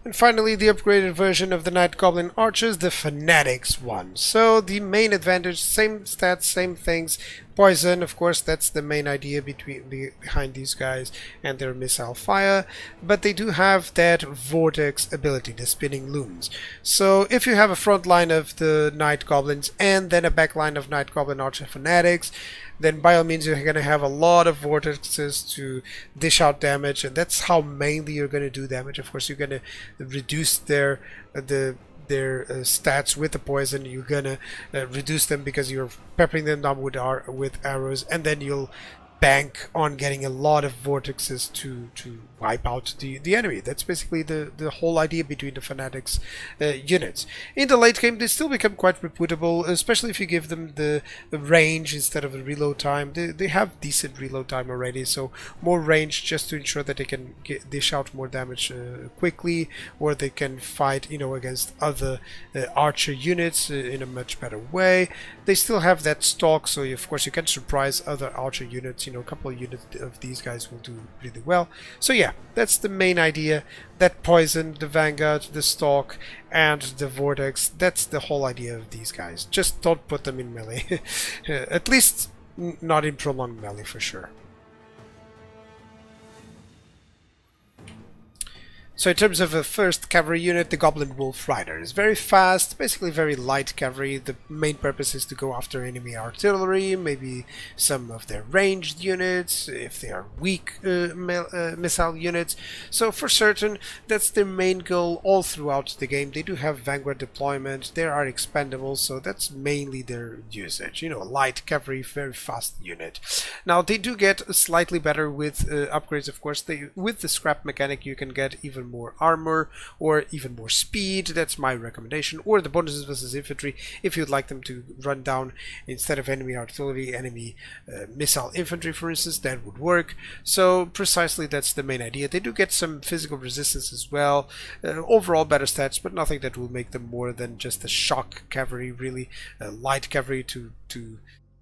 And finally, the upgraded version of the Night Goblin Archers, the Fanatics one. So the main advantage, same stats, same things. Poison, of course, that's the main idea behind these guys and their missile fire. But they do have that Vortex ability, the spinning looms. So if you have a front line of the Night Goblins and then a back line of Night Goblin Archer Fanatics, then by all means you're going to have a lot of vortexes to dish out damage, and that's how mainly you're going to do damage. Of course, you're going to reduce their stats with the poison. You're going to reduce them because you're peppering them down with arrows, and then you'll bank on getting a lot of vortexes to wipe out the enemy. That's basically the whole idea between the Fanatics units. In the late game, they still become quite reputable, especially if you give them the range instead of the reload time. They have decent reload time already, so more range just to ensure that they can dish out more damage quickly, or they can fight, you know, against other archer units in a much better way. They still have that stalk, so of course you can surprise other archer units. You know, a couple of units of these guys will do really well. So yeah, that's the main idea. That poison, the Vanguard, the stalk, and the vortex, that's the whole idea of these guys. Just don't put them in melee. At least not in prolonged melee for sure. So in terms of a first cavalry unit, the Goblin Wolf Rider is very fast, basically very light cavalry. The main purpose is to go after enemy artillery, maybe some of their ranged units, if they are weak missile units. So for certain, that's their main goal all throughout the game. They do have Vanguard deployment, they are expendable, so that's mainly their usage. You know, a light cavalry, very fast unit. Now they do get slightly better with upgrades, of course. With the scrap mechanic, you can get even more armor or even more speed. That's my recommendation. Or the bonuses versus infantry, if you'd like them to run down instead of enemy artillery, enemy missile infantry, for instance, that would work. So precisely that's the main idea. They do get some physical resistance as well. Overall better stats, but nothing that will make them more than just a shock cavalry, really light cavalry to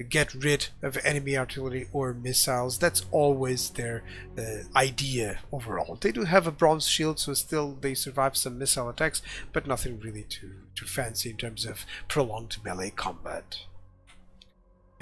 get rid of enemy artillery or missiles. That's always their idea overall. They do have a bronze shield, so still they survive some missile attacks, but nothing really too fancy in terms of prolonged melee combat.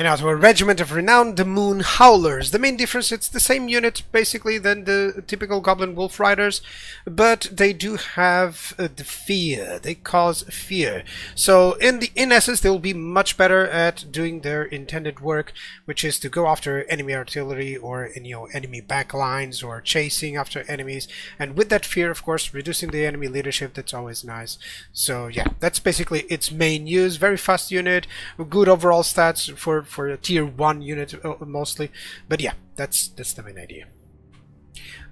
And now to a regiment of renown, the Moon Howlers. The main difference, it's the same unit basically than the typical Goblin Wolf Riders, but they do have the fear. They cause fear. So in essence, they'll be much better at doing their intended work, which is to go after enemy artillery or enemy backlines or chasing after enemies. And with that fear, of course, reducing the enemy leadership. That's always nice. So yeah, that's basically its main use. Very fast unit, good overall stats for a tier 1 unit mostly, but yeah, that's the main idea.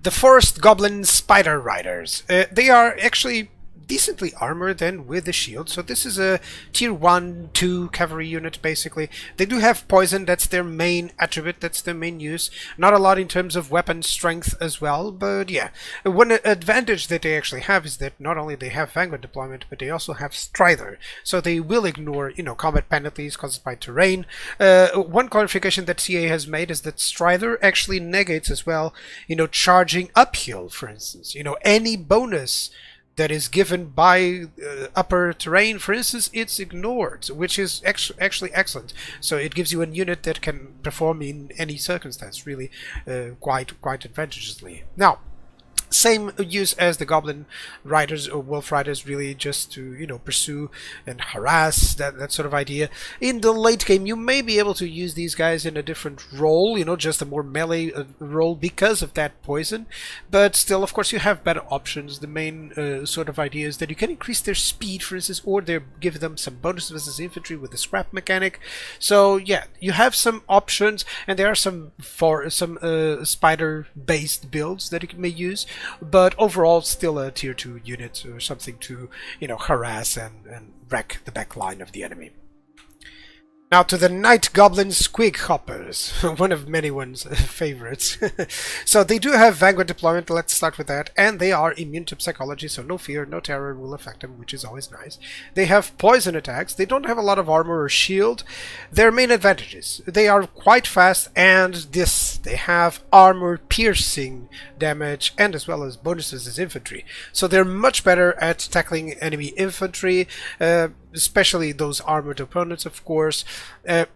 The Forest Goblin Spider Riders. They are actually decently armored then with the shield, so this is a tier 1-2 cavalry unit basically. They do have poison, that's their main attribute, that's their main use. Not a lot in terms of weapon strength as well, but yeah. One advantage that they actually have is that not only they have Vanguard deployment, but they also have Strider, so they will ignore combat penalties caused by terrain. One clarification that CA has made is that Strider actually negates as well charging uphill, for instance. Any bonus that is given by upper terrain, for instance, it's ignored, which is actually excellent. So it gives you a unit that can perform in any circumstance, really quite advantageously. Now, same use as the Goblin Riders or Wolf Riders, really just to pursue and harass, that sort of idea. In the late game you may be able to use these guys in a different role, just a more melee role because of that poison, but still of course you have better options. The main sort of idea is that you can increase their speed, for instance, or give them some bonuses versus infantry with the scrap mechanic. So yeah, you have some options, and there are some spider based builds that you may use. But overall, still a tier 2 unit or something to, harass and wreck the back line of the enemy. Now to the Night Goblin Squig Hoppers, one of many one's favorites. So they do have Vanguard deployment, let's start with that, and they are immune to psychology, so no fear, no terror will affect them, which is always nice. They have poison attacks, they don't have a lot of armor or shield. Their main advantages, they are quite fast, and they have armor piercing damage, and as well as bonuses as infantry. So they're much better at tackling enemy infantry, especially those armored opponents, of course.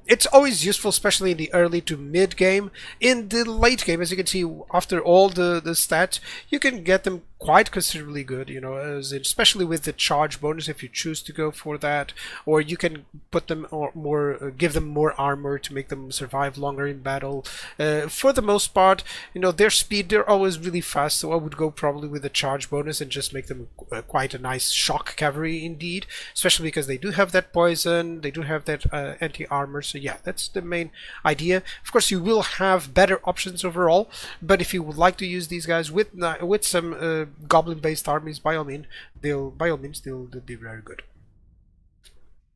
It's always useful, especially in the early to mid game. In the late game, as you can see, after all the stats, you can get them quite considerably good, especially with the charge bonus if you choose to go for that, or you can put them give them more armor to make them survive longer in battle. For the most part, their speed, they're always really fast, so I would go probably with the charge bonus and just make them quite a nice shock cavalry indeed, especially because they do have that poison, they do have that anti-armor. So yeah, that's the main idea. Of course, you will have better options overall, but if you would like to use these guys with some goblin-based armies, by all means, they'll be very good.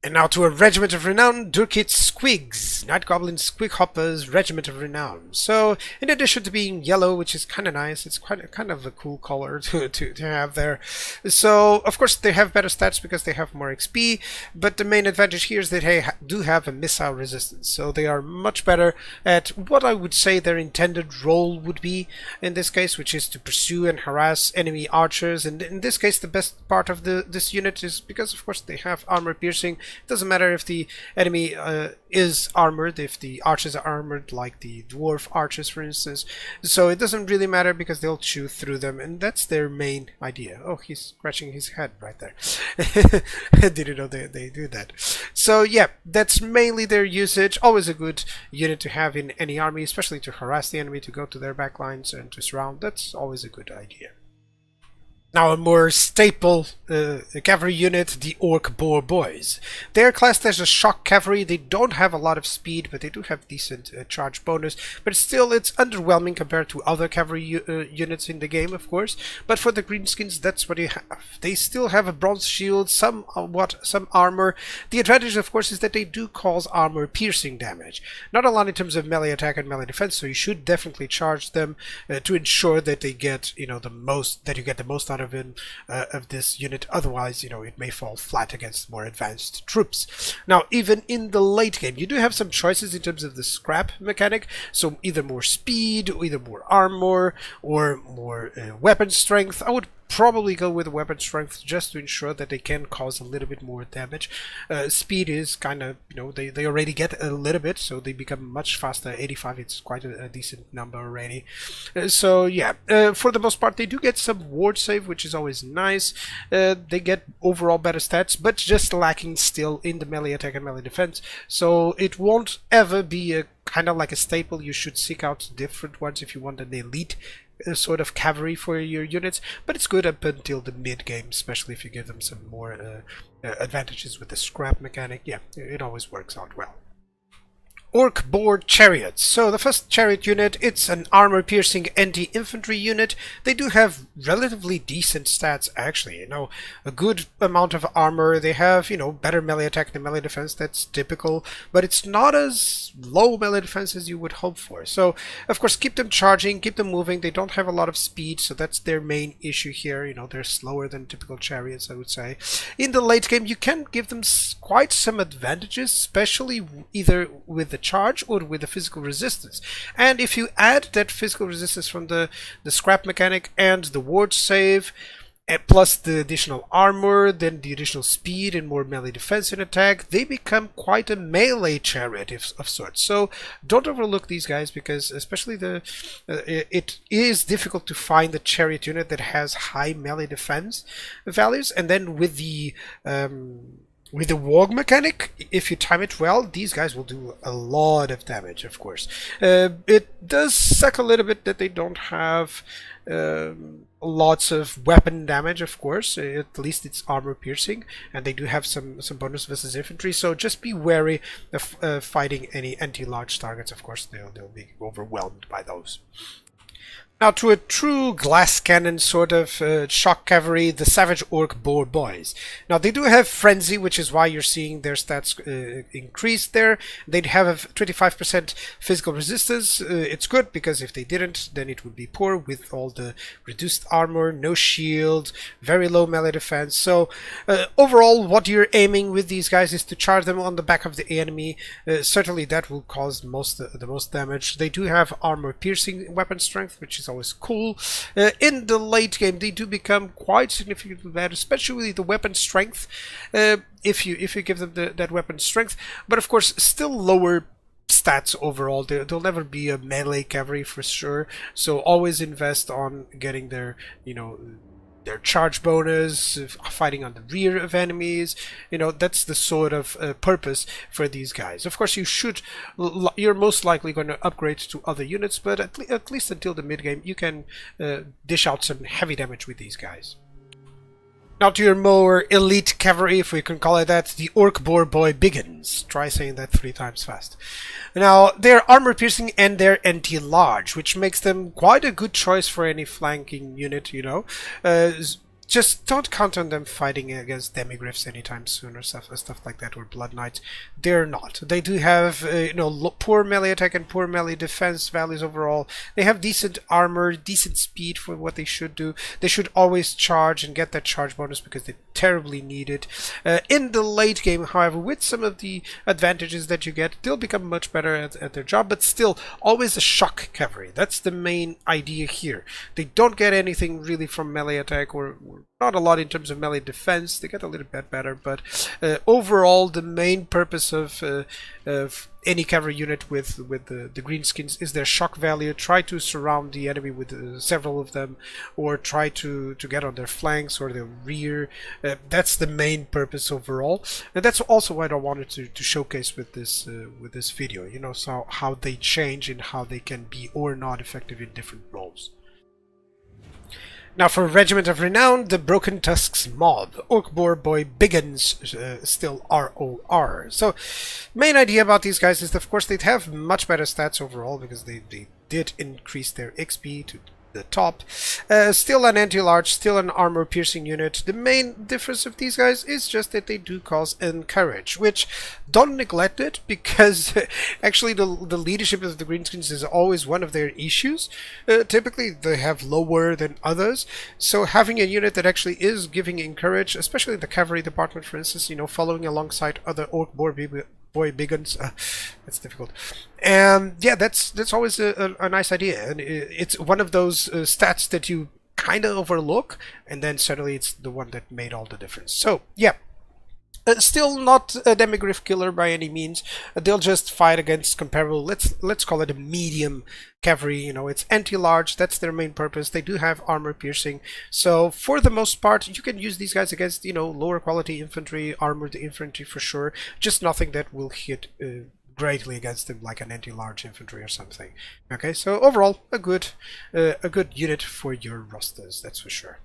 And now to a Regiment of Renown, Durkit Squigs, Night Goblin Squig Hoppers, Regiment of Renown. So, in addition to being yellow, which is kind of nice, it's kind of a cool color to have there. So, of course, they have better stats because they have more XP, but the main advantage here is that they do have a missile resistance. So, they are much better at what I would say their intended role would be in this case, which is to pursue and harass enemy archers. And in this case, the best part of this unit is because, of course, they have armor piercing. It doesn't matter if the enemy is armored, if the archers are armored, like the dwarf archers, for instance. So it doesn't really matter because they'll chew through them, and that's their main idea. Oh, he's scratching his head right there. I didn't know they do that. So yeah, that's mainly their usage. Always a good unit to have in any army, especially to harass the enemy, to go to their backlines and to surround. That's always a good idea. Now a more staple cavalry unit, the Orc Boar Boys. They are classed as a shock cavalry. They don't have a lot of speed, but they do have decent charge bonus. But still, it's underwhelming compared to other cavalry units in the game, of course. But for the Greenskins, that's what you have. They still have a bronze shield, some armor. The advantage, of course, is that they do cause armor-piercing damage. Not a lot in terms of melee attack and melee defense, so you should definitely charge them to ensure that they get, you get the most out of this unit. Otherwise, it may fall flat against more advanced troops. Now, even in the late game, you do have some choices in terms of the scrap mechanic. So either more speed, or either more armor, or more weapon strength. I would probably go with weapon strength just to ensure that they can cause a little bit more damage. Speed is kind of, they already get a little bit, so they become much faster. 85, it's quite a decent number already. So yeah, for the most part, they do get some ward save, which is always nice. They get overall better stats, but just lacking still in the melee attack and melee defense. So it won't ever be a kind of like a staple. You should seek out different ones if you want an elite sort of cavalry for your units, but it's good up until the mid game, especially if you give them some more advantages with the scrap mechanic. Yeah, it always works out well. Orc Boar Chariots. So the first chariot unit, it's an armor-piercing anti-infantry unit. They do have relatively decent stats, actually. A good amount of armor. They have, better melee attack than melee defense. That's typical, but it's not as low melee defense as you would hope for. So, of course, keep them charging, keep them moving. They don't have a lot of speed, so that's their main issue here. They're slower than typical chariots, I would say. In the late game, you can give them quite some advantages, especially either with the charge or with the physical resistance. And if you add that physical resistance from the scrap mechanic and the ward save, plus the additional armor, then the additional speed and more melee defense and attack, they become quite a melee chariot of sorts. So don't overlook these guys, because especially it is difficult to find the chariot unit that has high melee defense values. And then with the warg mechanic, if you time it well, these guys will do a lot of damage, of course. It does suck a little bit that they don't have lots of weapon damage, of course. At least it's armor piercing, and they do have some bonus versus infantry, so just be wary of fighting any anti-large targets. Of course, they'll be overwhelmed by those. Now to a true glass cannon sort of shock cavalry, the Savage Orc Boar Boys. Now they do have Frenzy, which is why you're seeing their stats increase there. They'd have a 25% physical resistance. It's good, because if they didn't, then it would be poor with all the reduced armor, no shield, very low melee defense. So overall, what you're aiming with these guys is to charge them on the back of the enemy. Certainly that will cause the most damage. They do have armor piercing weapon strength, which is always cool. In the late game, they do become quite significantly better, especially the weapon strength, if you give them that weapon strength. But of course, still lower stats overall. They'll never be a melee cavalry for sure. So always invest on getting their their charge bonus, fighting on the rear of enemies. That's the sort of purpose for these guys. Of course, you're most likely going to upgrade to other units, but at least until the mid game, you can dish out some heavy damage with these guys. Now to your more elite cavalry, if we can call it that, the Orc Boar Boy Biggins. Try saying that 3 times fast. Now, they're armor-piercing and they're anti-large, which makes them quite a good choice for any flanking unit, Just don't count on them fighting against demigryphs anytime soon, or stuff like that, or blood knights. They're not. They do have poor melee attack and poor melee defense values overall. They have decent armor, decent speed for what they should do. They should always charge and get that charge bonus, because they terribly need it. In the late game, however, with some of the advantages that you get, they'll become much better at their job, but still always a shock cavalry. That's the main idea here. They don't get anything really from melee attack, or not a lot in terms of melee defense. They get a little bit better, but overall, the main purpose of any cavalry unit with the Greenskins is their shock value. Try to surround the enemy with several of them, or try to get on their flanks or their rear. That's the main purpose overall, and that's also what I wanted to showcase with this video. So how they change and how they can be or not effective in different roles. Now for Regiment of Renown, the Broken Tusks Mob. Orc Boar Boy Biggins, still ROR. So, main idea about these guys is that, of course, they'd have much better stats overall because they did increase their XP to the top. Still an anti-large, still an armor-piercing unit. The main difference of these guys is just that they do cause encourage, which don't neglect it, because actually the leadership of the Greenskins is always one of their issues. Typically they have lower than others, so having a unit that actually is giving encourage, especially in the cavalry department, for instance, you know, following alongside other Orc Boy Biggins, that's difficult. And yeah, that's always a nice idea, and it's one of those stats that you kind of overlook, and then suddenly it's the one that made all the difference. So yeah, still not a demigryph killer by any means. They'll just fight against comparable, let's call it a medium cavalry. You know, it's anti-large, that's their main purpose. They do have armor piercing, so for the most part you can use these guys against, you know, lower quality infantry, armored infantry for sure, just nothing that will hit greatly against them like an anti-large infantry or something. Okay, so overall a good unit for your rosters, that's for sure.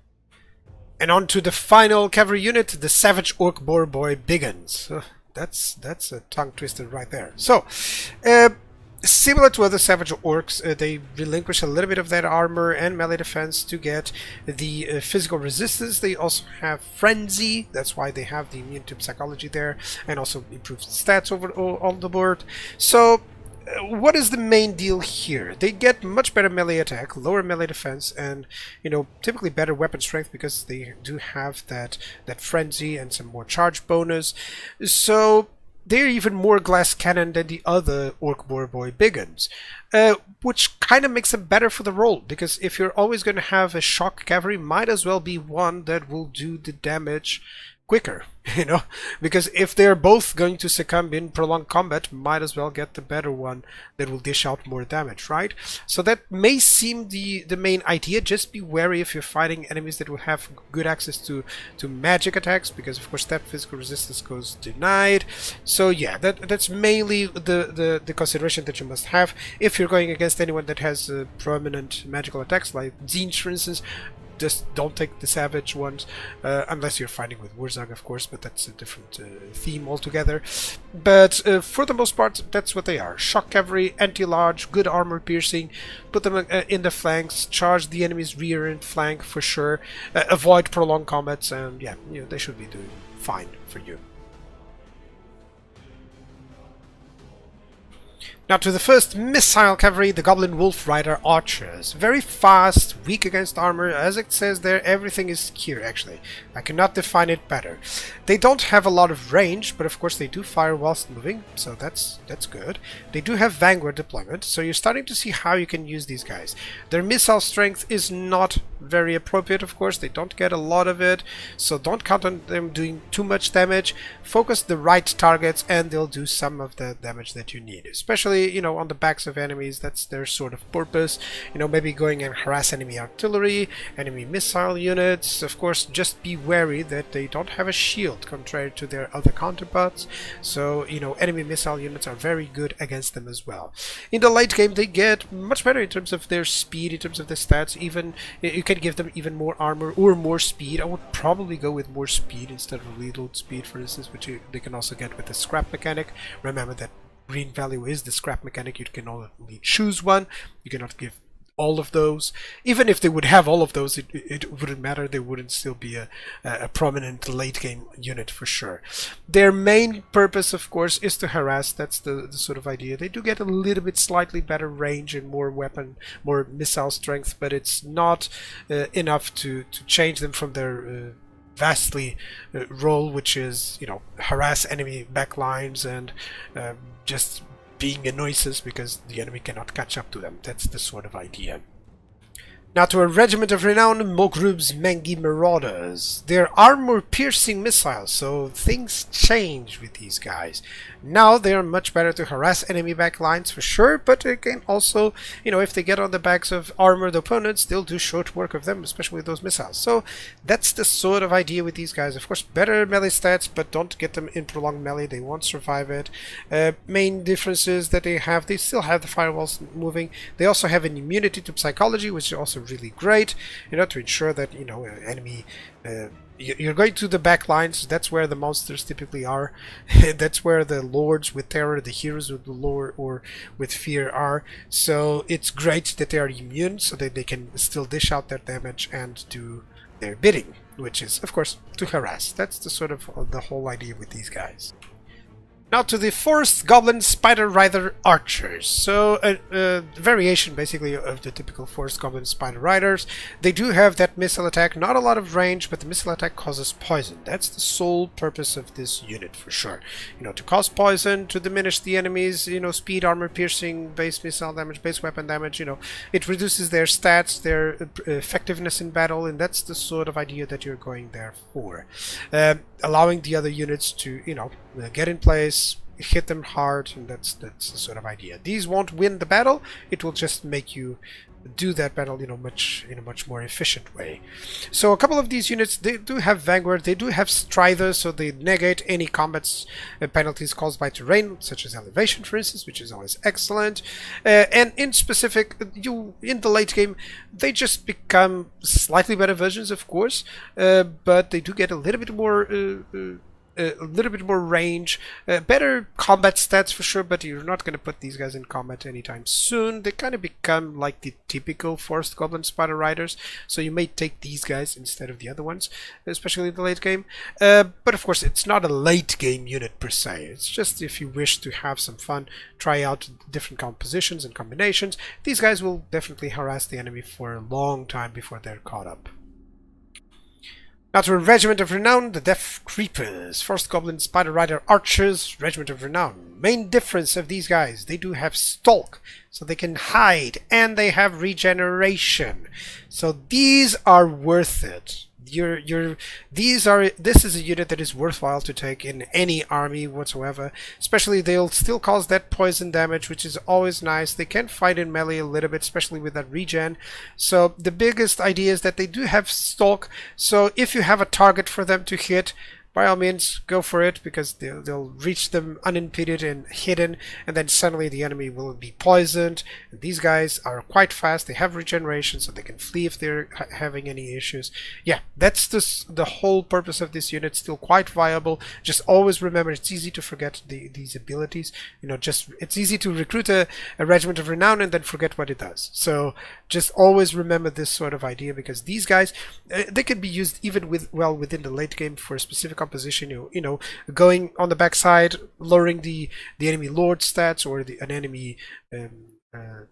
And on to the final cavalry unit, the Savage Orc Boar Boy Biggins. That's a tongue twister right there. So, similar to other Savage Orcs, they relinquish a little bit of that armor and melee defense to get the physical resistance. They also have Frenzy, that's why they have the immune to psychology there, and also improved stats over on the board. So, what is the main deal here? They get much better melee attack, lower melee defense, and, you know, typically better weapon strength because they do have that frenzy and some more charge bonus. So they're even more glass cannon than the other Orc Boar Boy Biggins, which kind of makes them better for the role, because if you're always going to have a shock cavalry, might as well be one that will do the damage quicker, you know, because if they're both going to succumb in prolonged combat, might as well get the better one that will dish out more damage, right? So that may seem the main idea. Just be wary if you're fighting enemies that will have good access to magic attacks, because of course that physical resistance goes denied. So yeah, that's mainly the consideration that you must have if you're going against anyone that has prominent magical attacks, like Zinj, for instance. Just don't take the savage ones, unless you're fighting with Wurzag, of course, but that's a different theme altogether. But for the most part, that's what they are. Shock cavalry, anti-large, good armor piercing, put them in the flanks, charge the enemy's rear and flank for sure, avoid prolonged combats, and yeah, you know, they should be doing fine for you. Now to the first missile cavalry, the Goblin Wolf Rider Archers. Very fast, weak against armor, as it says there, everything is here actually. I cannot define it better. They don't have a lot of range, but of course they do fire whilst moving, so that's good. They do have Vanguard deployment, so you're starting to see how you can use these guys. Their missile strength is not very appropriate, of course, they don't get a lot of it, so don't count on them doing too much damage. Focus the right targets and they'll do some of the damage that you need, especially, you know, on the backs of enemies. That's their sort of purpose. You know, maybe going and harass enemy artillery, enemy missile units. Of course, just be wary that they don't have a shield contrary to their other counterparts. So, you know, enemy missile units are very good against them as well. In the late game, they get much better in terms of their speed, in terms of their stats. Even you can give them even more armor or more speed. I would probably go with more speed instead of reload speed, for instance, which they can also get with the scrap mechanic. Remember that green value is the scrap mechanic. You can only choose one. You cannot give all of those. Even if they would have all of those, it wouldn't matter. They wouldn't still be a prominent late game unit for sure. Their main purpose, of course, is to harass. That's the sort of idea. They do get a little bit slightly better range and more missile strength, but it's not enough to change them from their vastly role, which is, you know, harass enemy backlines and just being a nuisance because the enemy cannot catch up to them. That's the sort of idea. Now to a Regiment of Renown, Mogrub's Mangi Marauders. They're armor-piercing missiles, so things change with these guys. Now they're much better to harass enemy backlines for sure, but they can also, you know, if they get on the backs of armored opponents, they'll do short work of them, especially with those missiles. So that's the sort of idea with these guys. Of course, better melee stats, but don't get them in prolonged melee. They won't survive it. Main differences that they still have the firewalls moving. They also have an immunity to psychology, which also also really great, you know, to ensure that, you know, enemy you're going to the back lines. That's where the monsters typically are. That's where the lords with terror, the heroes with the lore or with fear are. So it's great that they are immune, so that they can still dish out their damage and do their bidding, which is, of course, to harass. That's the sort of the whole idea with these guys. Now to the Forest Goblin Spider Rider Archers. So a variation basically of the typical Forest Goblin Spider Riders. They do have that missile attack, not a lot of range, but the missile attack causes poison. That's the sole purpose of this unit for sure. You know, to cause poison, to diminish the enemy's, you know, speed, armor piercing, base missile damage, base weapon damage, you know. It reduces their stats, their effectiveness in battle, and that's the sort of idea that you're going there for. Allowing the other units to, you know, get in place, hit them hard, and that's the sort of idea. These won't win the battle, it will just make you do that battle, you know, in a much more efficient way. So a couple of these units, they do have Vanguard, they do have Striders, so they negate any combat penalties caused by terrain, such as elevation, for instance, which is always excellent. And in specific, in the late game, they just become slightly better versions, of course, but they do get a little bit more range, better combat stats for sure, but you're not going to put these guys in combat anytime soon. They kind of become like the typical Forest Goblin Spider Riders, so you may take these guys instead of the other ones, especially in the late game. But of course, it's not a late game unit per se. It's just if you wish to have some fun, try out different compositions and combinations. These guys will definitely harass the enemy for a long time before they're caught up. Now to a Regiment of Renown, the Death Creepers, Forest Goblin Spider Rider Archers, Regiment of Renown. Main difference of these guys, they do have Stalk, so they can hide, and they have Regeneration. So these are worth it. This is a unit that is worthwhile to take in any army whatsoever. Especially they'll still cause that poison damage, which is always nice. They can fight in melee a little bit, especially with that regen. So the biggest idea is that they do have Stalk, so if you have a target for them to hit, by all means, go for it, because they'll reach them unimpeded and hidden, and then suddenly the enemy will be poisoned. And these guys are quite fast, they have regeneration, so they can flee if they're having any issues. Yeah, that's the whole purpose of this unit, still quite viable. Just always remember, it's easy to forget these abilities. You know, it's easy to recruit a Regiment of Renown and then forget what it does. So just always remember this sort of idea, because these guys, they can be used even within the late game for a specific composition, you know, going on the backside, lowering the enemy lord stats or an enemy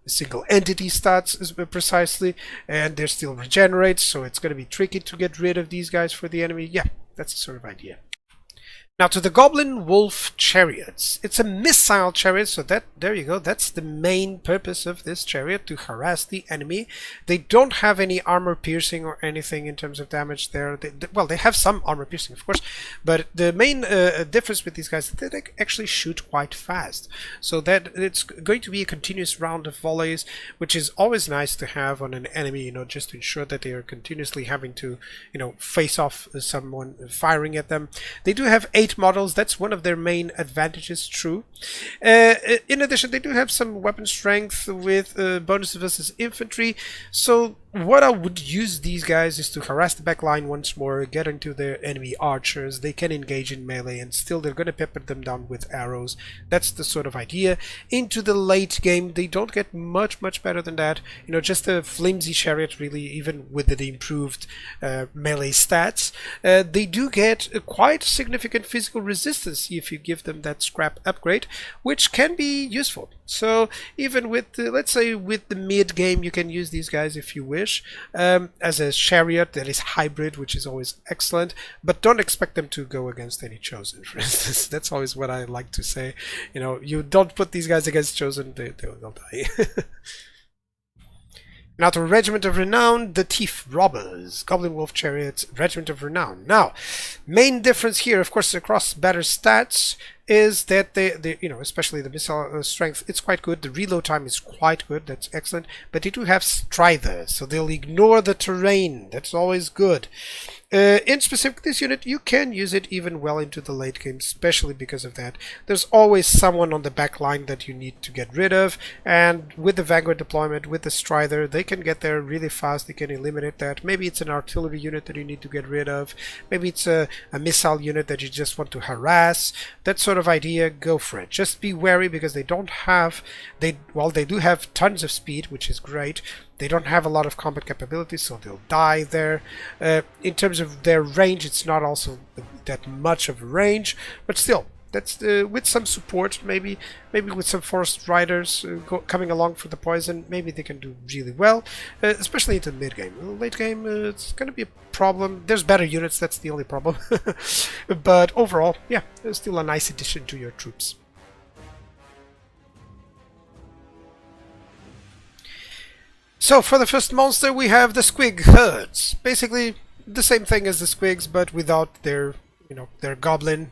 single entity stats precisely, and they're still regenerate, so it's going to be tricky to get rid of these guys for the enemy. Yeah, that's the sort of idea. Now to the Goblin Wolf Chariots. It's a missile chariot, so there you go. That's the main purpose of this chariot, to harass the enemy. They don't have any armor piercing or anything in terms of damage there. Well, they have some armor piercing, of course, but the main difference with these guys is that they actually shoot quite fast. So that it's going to be a continuous round of volleys, which is always nice to have on an enemy, you know, just to ensure that they are continuously having to, you know, face off someone firing at them. They do have 8 models. That's one of their main advantages, true. In addition, they do have some weapon strength with bonus versus infantry. So what I would use these guys is to harass the back line once more, get into their enemy archers. They can engage in melee, and still they're going to pepper them down with arrows. That's the sort of idea. Into the late game, they don't get much better than that. You know, just a flimsy chariot, really, even with the improved melee stats. They do get a quite significant physical resistance if you give them that scrap upgrade, which can be useful. So even with, let's say, with the mid game, you can use these guys if you wish, as a chariot that is hybrid, which is always excellent, but don't expect them to go against any chosen, for instance. That's always what I like to say. You know, you don't put these guys against chosen, they'll die. Now to Regiment of Renown, the Thief Robbers, Goblin Wolf Chariots, Regiment of Renown. Now, main difference here, of course, across better stats, is that they you know, especially the missile strength, it's quite good. The reload time is quite good, that's excellent. But they do have Striders, so they'll ignore the terrain. That's always good. In specific this unit, you can use it even well into the late game, especially because of that. There's always someone on the back line that you need to get rid of, and with the Vanguard deployment, with the Strider, they can get there really fast, they can eliminate that. Maybe it's an artillery unit that you need to get rid of, maybe it's a missile unit that you just want to harass. That sort of idea, go for it. Just be wary because they don't have, while they do have tons of speed, which is great, they don't have a lot of combat capabilities, so they'll die there. In terms of their range, it's not also that much of a range, but still, that's with some support, maybe with some Forest Riders coming along for the poison, maybe they can do really well, especially into the mid game. Late game, it's going to be a problem. There's better units, that's the only problem. But overall, yeah, it's still a nice addition to your troops. So for the first monster we have the Squig Herds. Basically the same thing as the Squigs, but without their their goblin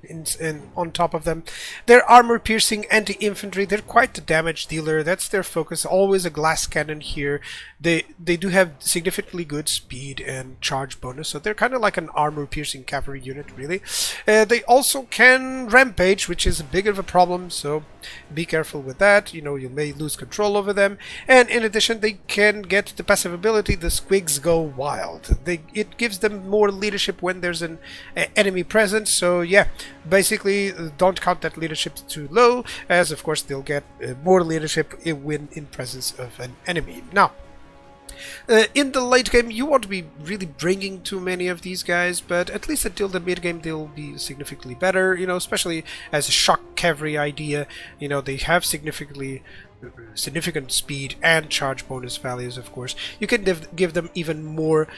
on top of them. They're armor-piercing anti-infantry. They're quite the damage dealer. That's their focus. Always a glass cannon here. They do have significantly good speed and charge bonus, so they're kind of like an armor-piercing cavalry unit, really. They also can rampage, which is a bit of a problem, so be careful with that. You may lose control over them. And in addition, they can get the passive ability, the Squigs Go Wild. It gives them more leadership when there's an enemy present. So yeah, basically don't count that leadership too low, as of course they'll get more leadership when in presence of an enemy. Now, in the late game you won't be really bringing too many of these guys, but at least until the mid game they'll be significantly better, especially as a shock cavalry idea. They have significant speed and charge bonus values. Of course, you can give them even more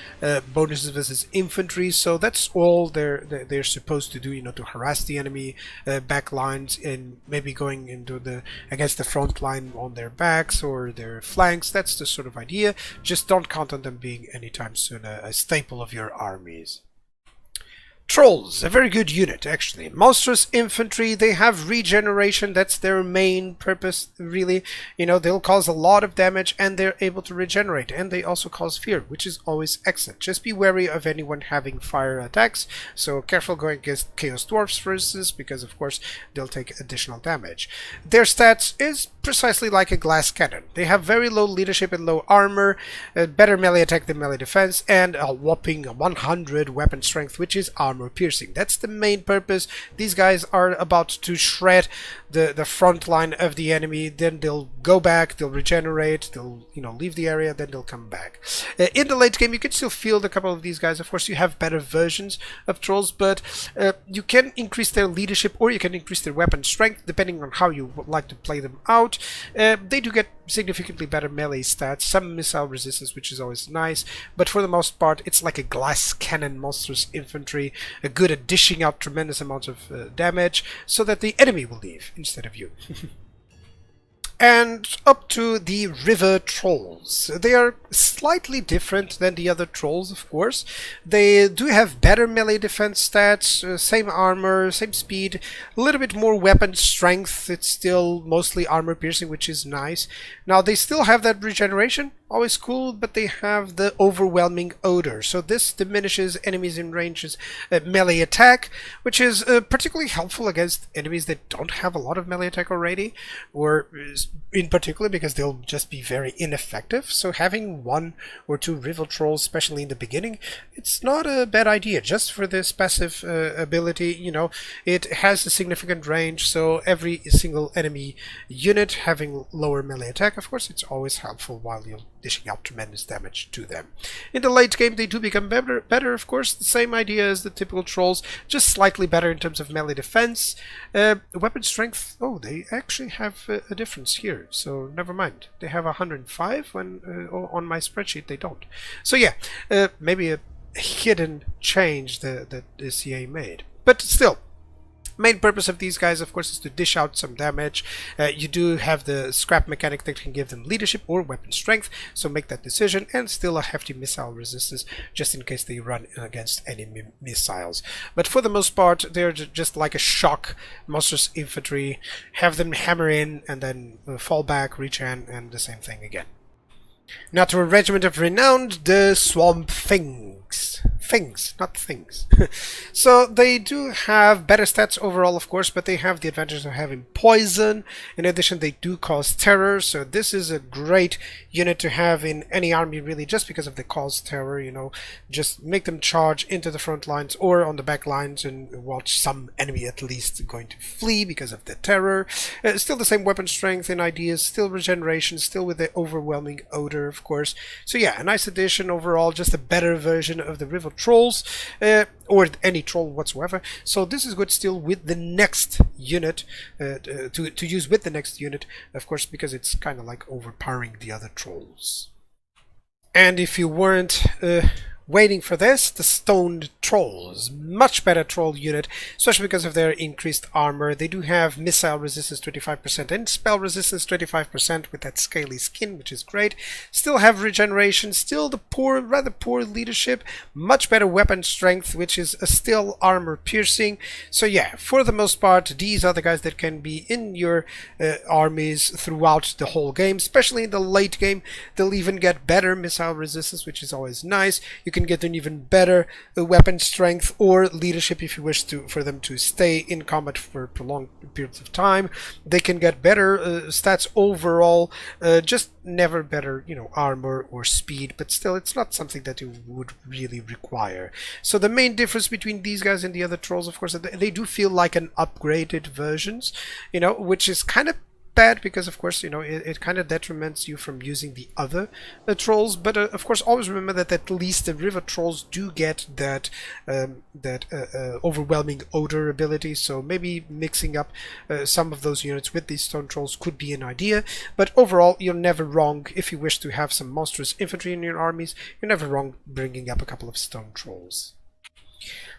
bonuses versus infantry, so that's all they're supposed to do, to harass the enemy back lines and maybe going into against the front line on their backs or their flanks. That's the sort of idea. Just don't count on them being anytime soon a staple of your armies. Trolls, a very good unit actually. Monstrous infantry, they have regeneration, that's their main purpose really. They'll cause a lot of damage and they're able to regenerate, and they also cause fear, which is always excellent. Just be wary of anyone having fire attacks, so careful going against Chaos Dwarfs for instance, because of course they'll take additional damage. Their stats is precisely like a glass cannon. They have very low leadership and low armor, better melee attack than melee defense, and a whopping 100 weapon strength, which is armor piercing. That's the main purpose. These guys are about to shred the front line of the enemy, then they'll go back, they'll regenerate, they'll leave the area, then they'll come back. In the late game you can still field a couple of these guys. Of course you have better versions of trolls, but you can increase their leadership or you can increase their weapon strength depending on how you would like to play them out. They do get significantly better melee stats, some missile resistance, which is always nice, but for the most part it's like a glass cannon monstrous infantry, good at dishing out tremendous amounts of damage so that the enemy will leave instead of you. And up to the river trolls. They are slightly different than the other trolls, of course. They do have better melee defense stats, same armor, same speed, a little bit more weapon strength. It's still mostly armor piercing, which is nice. Now they still have that regeneration, always cool, but they have the overwhelming odor, so this diminishes enemies in range's melee attack, which is particularly helpful against enemies that don't have a lot of melee attack already, or in particular because they'll just be very ineffective. So having one or two river trolls, especially in the beginning, it's not a bad idea. Just for this passive ability, it has a significant range, so every single enemy unit having lower melee attack, of course, it's always helpful while you're dishing out tremendous damage to them. In the late game they do become better, of course, the same idea as the typical trolls, just slightly better in terms of melee defense. Weapon strength, oh, they actually have a difference here, so never mind. They have 105 when on my spreadsheet they don't. So yeah, maybe a hidden change that the CA made, but still. Main purpose of these guys, of course, is to dish out some damage. You do have the scrap mechanic that can give them leadership or weapon strength, so make that decision, and still a hefty missile resistance just in case they run against enemy missiles. But for the most part, they're just like a shock monstrous infantry. Have them hammer in and then fall back, regen, and the same thing again. Now to a regiment of renowned, the Swamp Things. Things, not things. So they do have better stats overall, of course, but they have the advantage of having poison. In addition, they do cause terror, so this is a great unit to have in any army, really, just because of the cause terror, you know. Just make them charge into the front lines or on the back lines and watch some enemy at least going to flee because of the terror. Still the same weapon strength and ideas, still regeneration, still with the overwhelming odor, of course. So yeah, a nice addition overall, just a better version of the River Trolls, or any troll whatsoever. So this is good still with the next unit, to use with the next unit, of course, because it's kind of like overpowering the other trolls. And if you weren't waiting for this, the Stoned Trolls. Much better troll unit, especially because of their increased armor. They do have missile resistance 25% and spell resistance 25% with that scaly skin, which is great. Still have regeneration, still the rather poor leadership, much better weapon strength, which is still armor piercing. So yeah, for the most part, these are the guys that can be in your armies throughout the whole game, especially in the late game. They'll even get better missile resistance, which is always nice. You can get an even better weapon strength or leadership if you wish for them to stay in combat for prolonged periods of time. They can get better stats overall, just never better, you know, armor or speed, but still it's not something that you would really require. So the main difference between these guys and the other trolls, of course, they do feel like an upgraded versions, you know, which is kind of bad because, of course, you know, it kind of detriments you from using the other trolls. But of course, always remember that at least the river trolls do get that overwhelming odor ability. So maybe mixing up some of those units with these stone trolls could be an idea. But overall, you're never wrong if you wish to have some monstrous infantry in your armies. You're never wrong bringing up a couple of stone trolls.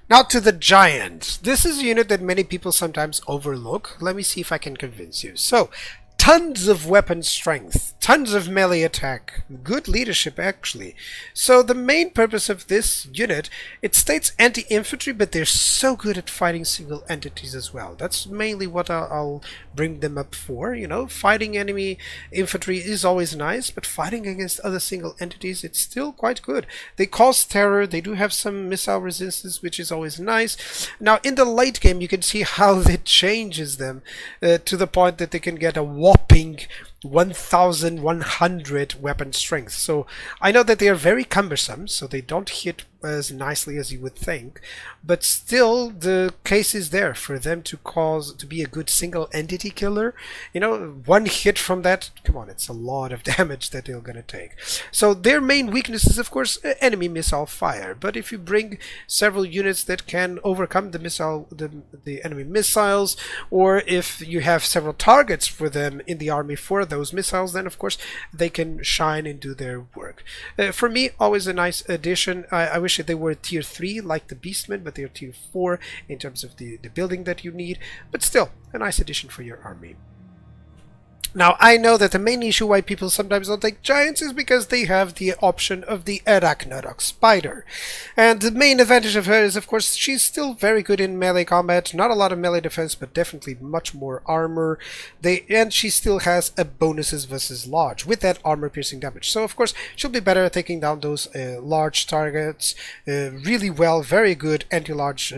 Now to the Giant. This is a unit that many people sometimes overlook. Let me see if I can convince you. So, tons of weapon strength, tons of melee attack, good leadership actually. So the main purpose of this unit, it states anti-infantry, but they're so good at fighting single entities as well. That's mainly what I'll bring them up for, you know. Fighting enemy infantry is always nice, but fighting against other single entities, it's still quite good. They cause terror, they do have some missile resistance, which is always nice. Now in the late game, you can see how it changes them to the point that they can get a whopping 1100 weapon strength. So I know that they are very cumbersome, so they don't hit as nicely as you would think, but still the case is there for them to be a good single entity killer. You know, one hit from that, come on, it's a lot of damage that they're gonna take. So their main weakness is, of course, enemy missile fire, but if you bring several units that can overcome the enemy missiles, or if you have several targets for them in the army for those missiles, then of course they can shine and do their work. For me, always a nice addition. I wish they were tier 3 like the Beastmen, but they're tier 4 in terms of the building that you need, but still a nice addition for your army. Now, I know that the main issue why people sometimes don't take giants is because they have the option of the Arachnarok Spider. And the main advantage of her is, of course, she's still very good in melee combat. Not a lot of melee defense, but definitely much more armor. And she still has a bonuses versus large with that armor piercing damage. So, of course, she'll be better at taking down those large targets really well. Very good anti-large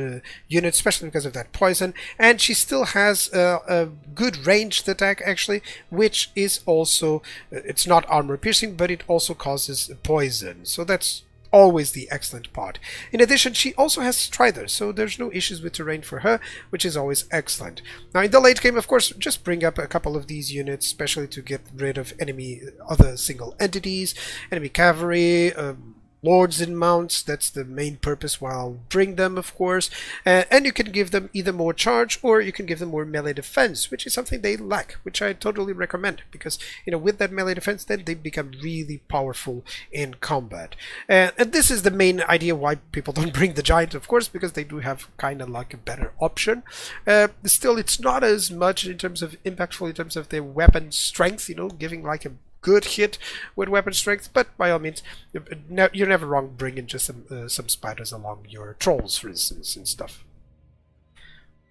unit, especially because of that poison. And she still has a good ranged attack, actually, which is also, it's not armor piercing, but it also causes poison. So that's always the excellent part. In addition, she also has Strider, so there's no issues with terrain for her, which is always excellent. Now in the late game, of course, just bring up a couple of these units, especially to get rid of other single entities, enemy cavalry, lords and mounts. That's the main purpose why I'll bring them, of course. And you can give them either more charge or you can give them more melee defense, which is something they lack, which I totally recommend, because, you know, with that melee defense, then they become really powerful in combat. And this is the main idea why people don't bring the giant, of course, because they do have kind of like a better option. Still, it's not as much in terms of impactful in terms of their weapon strength, you know, giving like a good hit with weapon strength, but by all means, you're never wrong bringing just some spiders along your trolls, for instance, and stuff.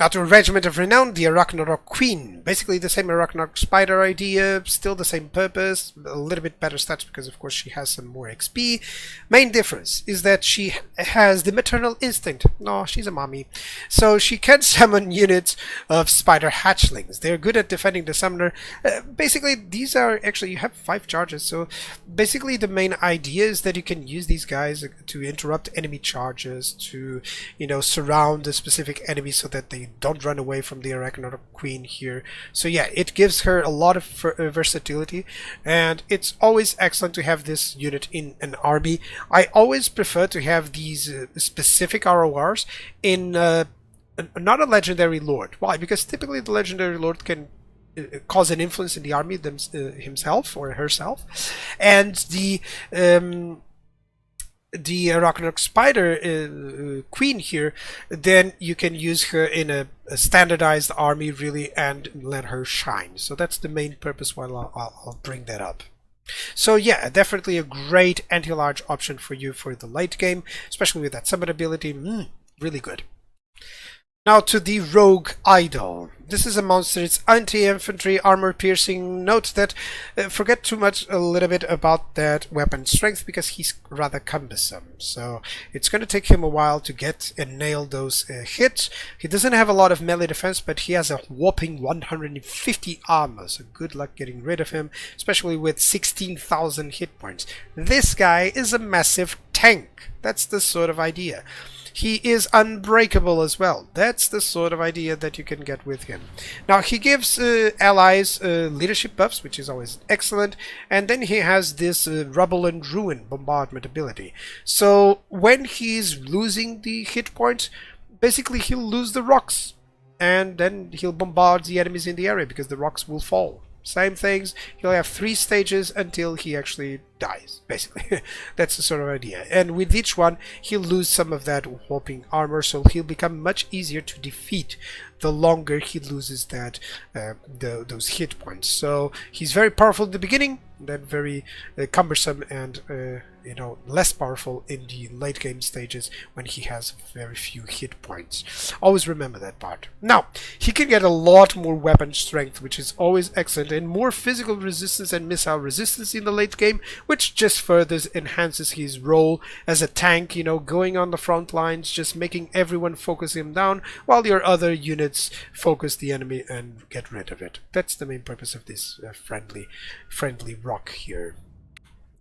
Now to a Regiment of Renown, the Arachnarok Queen. Basically the same Arachnarok Spider idea, still the same purpose, a little bit better stats because of course she has some more XP. Main difference is that she has the maternal instinct. No, she's a mommy. So she can summon units of spider hatchlings. They're good at defending the summoner. Basically these are actually, you have 5 charges, so basically the main idea is that you can use these guys to interrupt enemy charges, to, you know, surround a specific enemy so that they don't run away from the Arachnarok Queen here. So yeah, it gives her a lot of versatility, and it's always excellent to have this unit in an army. I always prefer to have these specific RORs in not a legendary lord. Why? Because typically the legendary lord can cause an influence in the army himself or herself, and the Arachnarok Spider Queen here, then you can use her in a standardized army really and let her shine. So that's the main purpose why I'll bring that up. So yeah, definitely a great anti-large option for you for the late game, especially with that summon ability. Really good. Now to the Rogue Idol. This is a monster. It's anti-infantry, armor piercing. Note that forget too much a little bit about that weapon strength because he's rather cumbersome. So it's going to take him a while to get and nail those hits. He doesn't have a lot of melee defense, but he has a whopping 150 armor. So good luck getting rid of him, especially with 16,000 hit points. This guy is a massive tank. That's the sort of idea. He is unbreakable as well. That's the sort of idea that you can get with him. Now he gives allies leadership buffs, which is always excellent, and then he has this rubble and ruin bombardment ability. So when he's losing the hit points, basically he'll lose the rocks, and then he'll bombard the enemies in the area because the rocks will fall. Same things, he'll have 3 stages until he actually dies, basically. That's the sort of idea. And with each one, he'll lose some of that whopping armor, so he'll become much easier to defeat the longer he loses that those hit points. So he's very powerful in the beginning, then very cumbersome and you know, less powerful in the late game stages when he has very few hit points. Always remember that part. Now, he can get a lot more weapon strength, which is always excellent, and more physical resistance and missile resistance in the late game, which just further enhances his role as a tank, you know, going on the front lines, just making everyone focus him down, while your other units focus the enemy and get rid of it. That's the main purpose of this friendly rock here.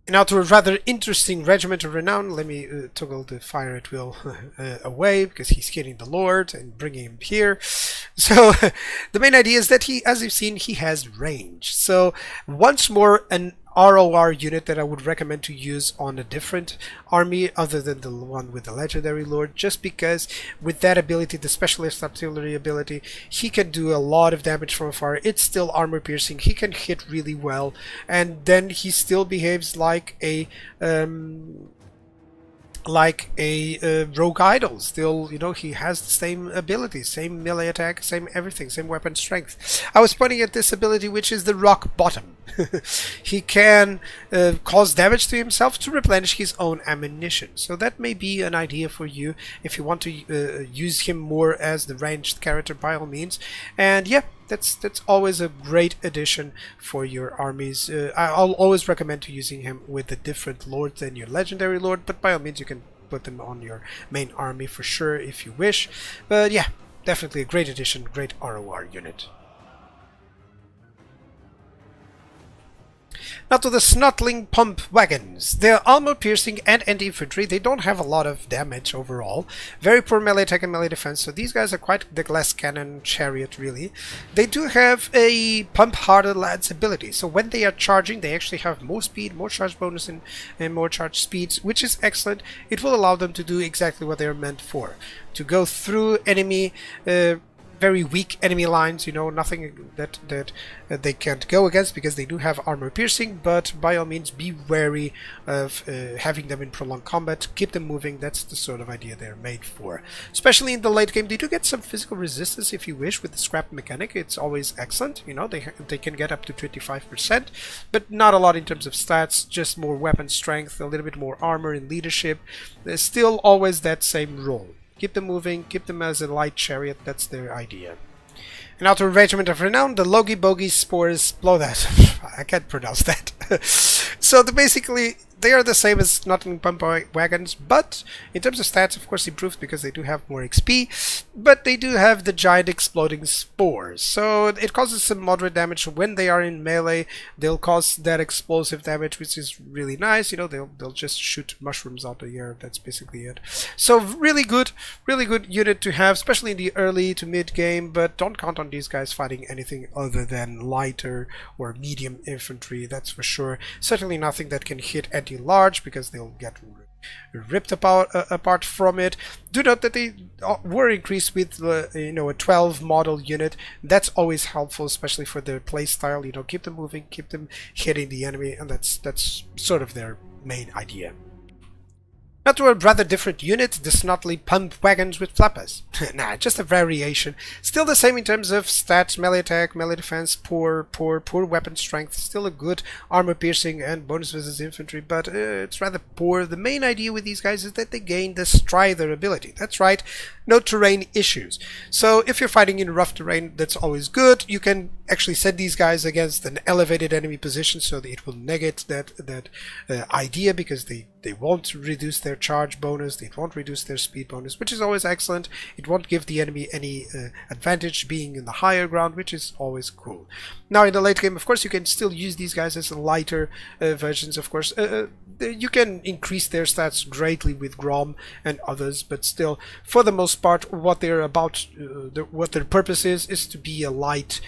Now to a rather interesting Regiment of Renown. Let me toggle the fire at will away because he's hitting the Lord and bringing him here. So the main idea is that he, as you've seen, he has range. So once more an ROR unit that I would recommend to use on a different army other than the one with the Legendary Lord, just because with that ability, the Specialist Artillery ability, he can do a lot of damage from afar. It's still armor piercing, he can hit really well, and then he still behaves like a rogue idol. Still, you know, he has the same abilities, same melee attack, same everything, same weapon strength. I was pointing at this ability, which is the rock bottom. He can cause damage to himself to replenish his own ammunition. So that may be an idea for you if you want to use him more as the ranged character, by all means. And yeah, that's always a great addition for your armies. I'll always recommend to using him with a different lord than your legendary lord, but by all means you can put them on your main army for sure if you wish. But yeah, definitely a great addition, great ROR unit. Now to the Snotling Pump Wagons. They're armor piercing and anti-infantry. They don't have a lot of damage overall. Very poor melee attack and melee defense, so these guys are quite the glass cannon chariot really. They do have a pump harder lads ability, so when they are charging they actually have more speed, more charge bonus and more charge speeds, which is excellent. It will allow them to do exactly what they're meant for. To go through enemy very weak enemy lines, you know, nothing that they can't go against because they do have armor piercing, but by all means be wary of having them in prolonged combat. Keep them moving. That's the sort of idea they're made for. Especially in the late game, they do get some physical resistance if you wish with the scrap mechanic. It's always excellent, you know, they can get up to 25%, but not a lot in terms of stats, just more weapon strength, a little bit more armor and leadership. There's still always that same role. keep them moving, keep them as a light chariot. That's their idea. And now to Regiment of Renown, the Logie Bogie Spores, blow that. I can't pronounce that. So basically, they are the same as Nottingham Pump Wagons, but in terms of stats, of course, improved because they do have more XP, but they do have the giant exploding spores. So it causes some moderate damage when they are in melee. They'll cause that explosive damage, which is really nice. You know, they'll just shoot mushrooms out the air. That's basically it. So really good unit to have, especially in the early to mid game, but don't count on these guys fighting anything other than lighter or medium infantry, that's for sure. Certainly nothing that can hit anti-large, because they'll get ripped apart from it. Do note that they were increased with you know, a 12 model unit. That's always helpful, especially for their playstyle. You know, keep them moving, keep them hitting the enemy, and that's sort of their main idea. Now to a rather different unit, the Snotly Pump Wagons with Flappers. Nah, just a variation. Still the same in terms of stats, melee attack, melee defense, poor weapon strength, still a good armor piercing and bonus versus infantry, but it's rather poor. The main idea with these guys is that they gain the Strider ability. That's right, no terrain issues. So if you're fighting in rough terrain, that's always good. You can actually send these guys against an elevated enemy position, so that it will negate that idea, because they won't reduce their charge bonus, they won't reduce their speed bonus, which is always excellent. It won't give the enemy any advantage being in the higher ground, which is always cool. Now in the late game, of course, you can still use these guys as lighter versions, of course. You can increase their stats greatly with Grom and others, but still, for the most part, what they're about, what their purpose is to be a light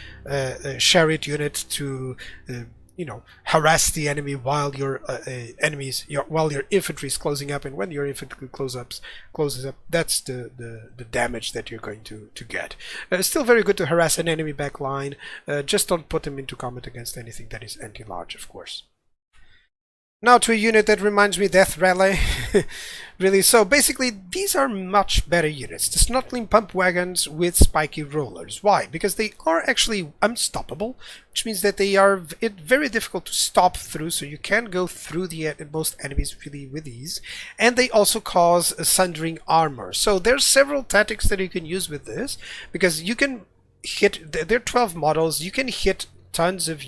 chariot unit to you know, harass the enemy while your while your infantry is closing up, and when your infantry closes up, that's the damage that you're going to get. Still very good to harass an enemy back line. Just don't put them into combat against anything that is anti-large, of course. Now to a unit that reminds me of Death Rally, really. So basically, these are much better units. The Snotling Pump Wagons with spiky rollers. Why? Because they are actually unstoppable, which means that they are very difficult to stop through, so you can go through most enemies really with ease. And they also cause a sundering armor. So there's several tactics that you can use with this, because you can hit, they're 12 models, you can hit tons of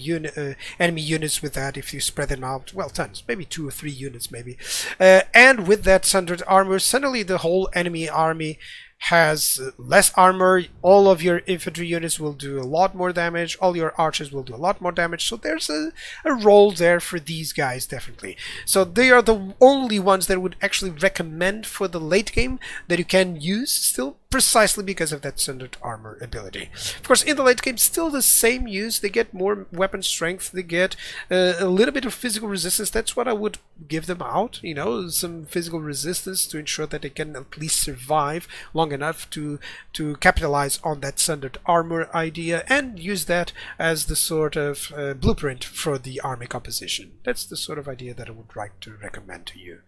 enemy units with that if you spread them out. Well, tons, maybe 2 or 3 units maybe. And with that sundered armor, suddenly the whole enemy army has less armor. All of your infantry units will do a lot more damage. All your archers will do a lot more damage. So there's a role there for these guys, definitely. So they are the only ones that I would actually recommend for the late game that you can use still, precisely because of that sundered armor ability. Of course, in the late game, still the same use. They get more weapon strength, they get a little bit of physical resistance. That's what I would give them out, you know, some physical resistance to ensure that they can at least survive long enough to capitalize on that sundered armor idea, and use that as the sort of blueprint for the army composition. That's the sort of idea that I would like to recommend to you.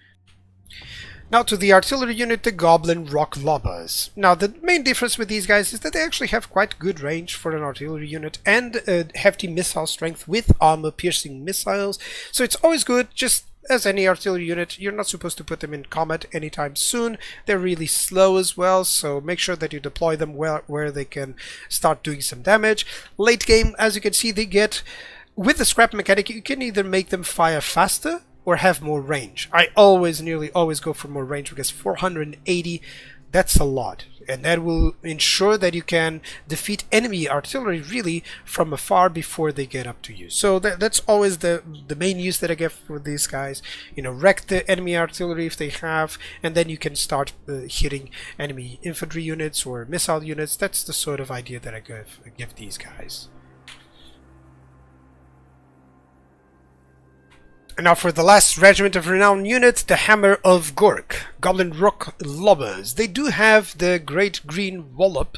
Now to the artillery unit, the Goblin Rock Lobbers. Now the main difference with these guys is that they actually have quite good range for an artillery unit, and hefty missile strength with armor piercing missiles. So it's always good, just as any artillery unit. You're not supposed to put them in combat anytime soon. They're really slow as well, so make sure that you deploy them where they can start doing some damage. Late game, as you can see, they get, with the scrap mechanic, you can either make them fire faster or have more range. I nearly always go for more range, because 480, that's a lot. And that will ensure that you can defeat enemy artillery really from afar before they get up to you. So that's always the main use that I get for these guys. You know, wreck the enemy artillery if they have, and then you can start hitting enemy infantry units or missile units. That's the sort of idea that I give these guys. And now for the last Regiment of Renown unit, the Hammer of Gork, Goblin Rock Lobbers. They do have the Great Green Wallop,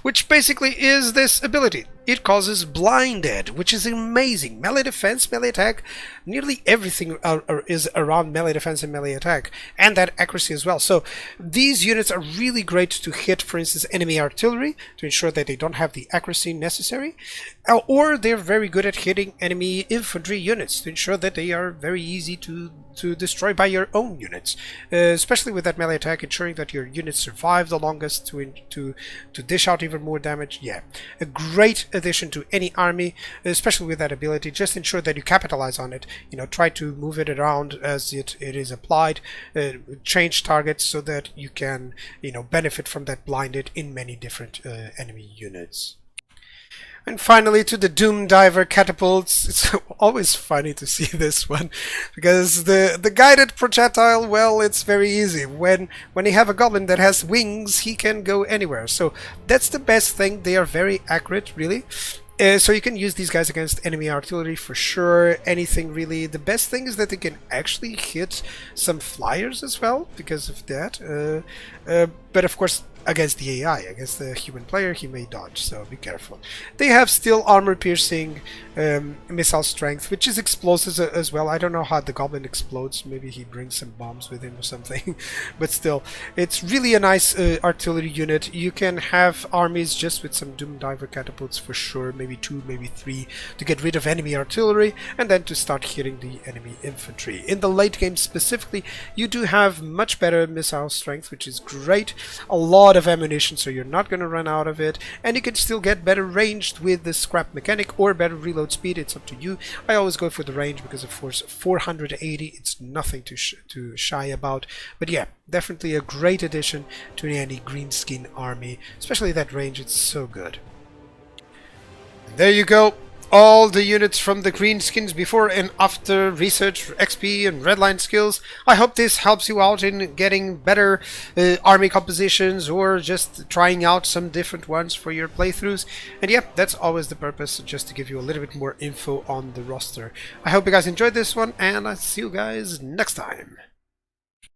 which basically is this ability. it causes blinded, which is amazing. Melee defense, melee attack, nearly everything is around melee defense and melee attack, and that accuracy as well. So these units are really great to hit, for instance, enemy artillery, to ensure that they don't have the accuracy necessary, or they're very good at hitting enemy infantry units to ensure that they are very easy to destroy by your own units, especially with that melee attack, ensuring that your units survive the longest to dish out even more damage. Yeah, a great addition to any army, especially with that ability. Just ensure that you capitalize on it. You know, try to move it around as it is applied, change targets so that you can, you know, benefit from that blinded in many different enemy units. And finally, to the Doom Diver catapults. It's always funny to see this one, because the guided projectile, well, it's very easy. When you have a goblin that has wings, he can go anywhere. So that's the best thing. They are very accurate, really. So you can use these guys against enemy artillery for sure. Anything really. The best thing is that they can actually hit some flyers as well because of that. But of course, against the AI, against the human player, he may dodge, so be careful. They have still armor-piercing missile strength, which is explosives as well. I don't know how the goblin explodes. Maybe he brings some bombs with him or something. But still, it's really a nice artillery unit. You can have armies just with some Doom Diver catapults for sure, maybe 2, maybe 3, to get rid of enemy artillery and then to start hitting the enemy infantry. In the late game specifically, you do have much better missile strength, which is great. A lot of ammunition, so you're not going to run out of it, and you can still get better ranged with the scrap mechanic or better reload speed. It's up to you. I always go for the range because, of course, 480, it's nothing to shy about. But yeah, definitely a great addition to any Greenskin army, especially that range. It's so good. And there you go. All the units from the Greenskins before and after research, XP and Redline skills. I hope this helps you out in getting better army compositions or just trying out some different ones for your playthroughs. And yeah, that's always the purpose, just to give you a little bit more info on the roster. I hope you guys enjoyed this one, and I'll see you guys next time.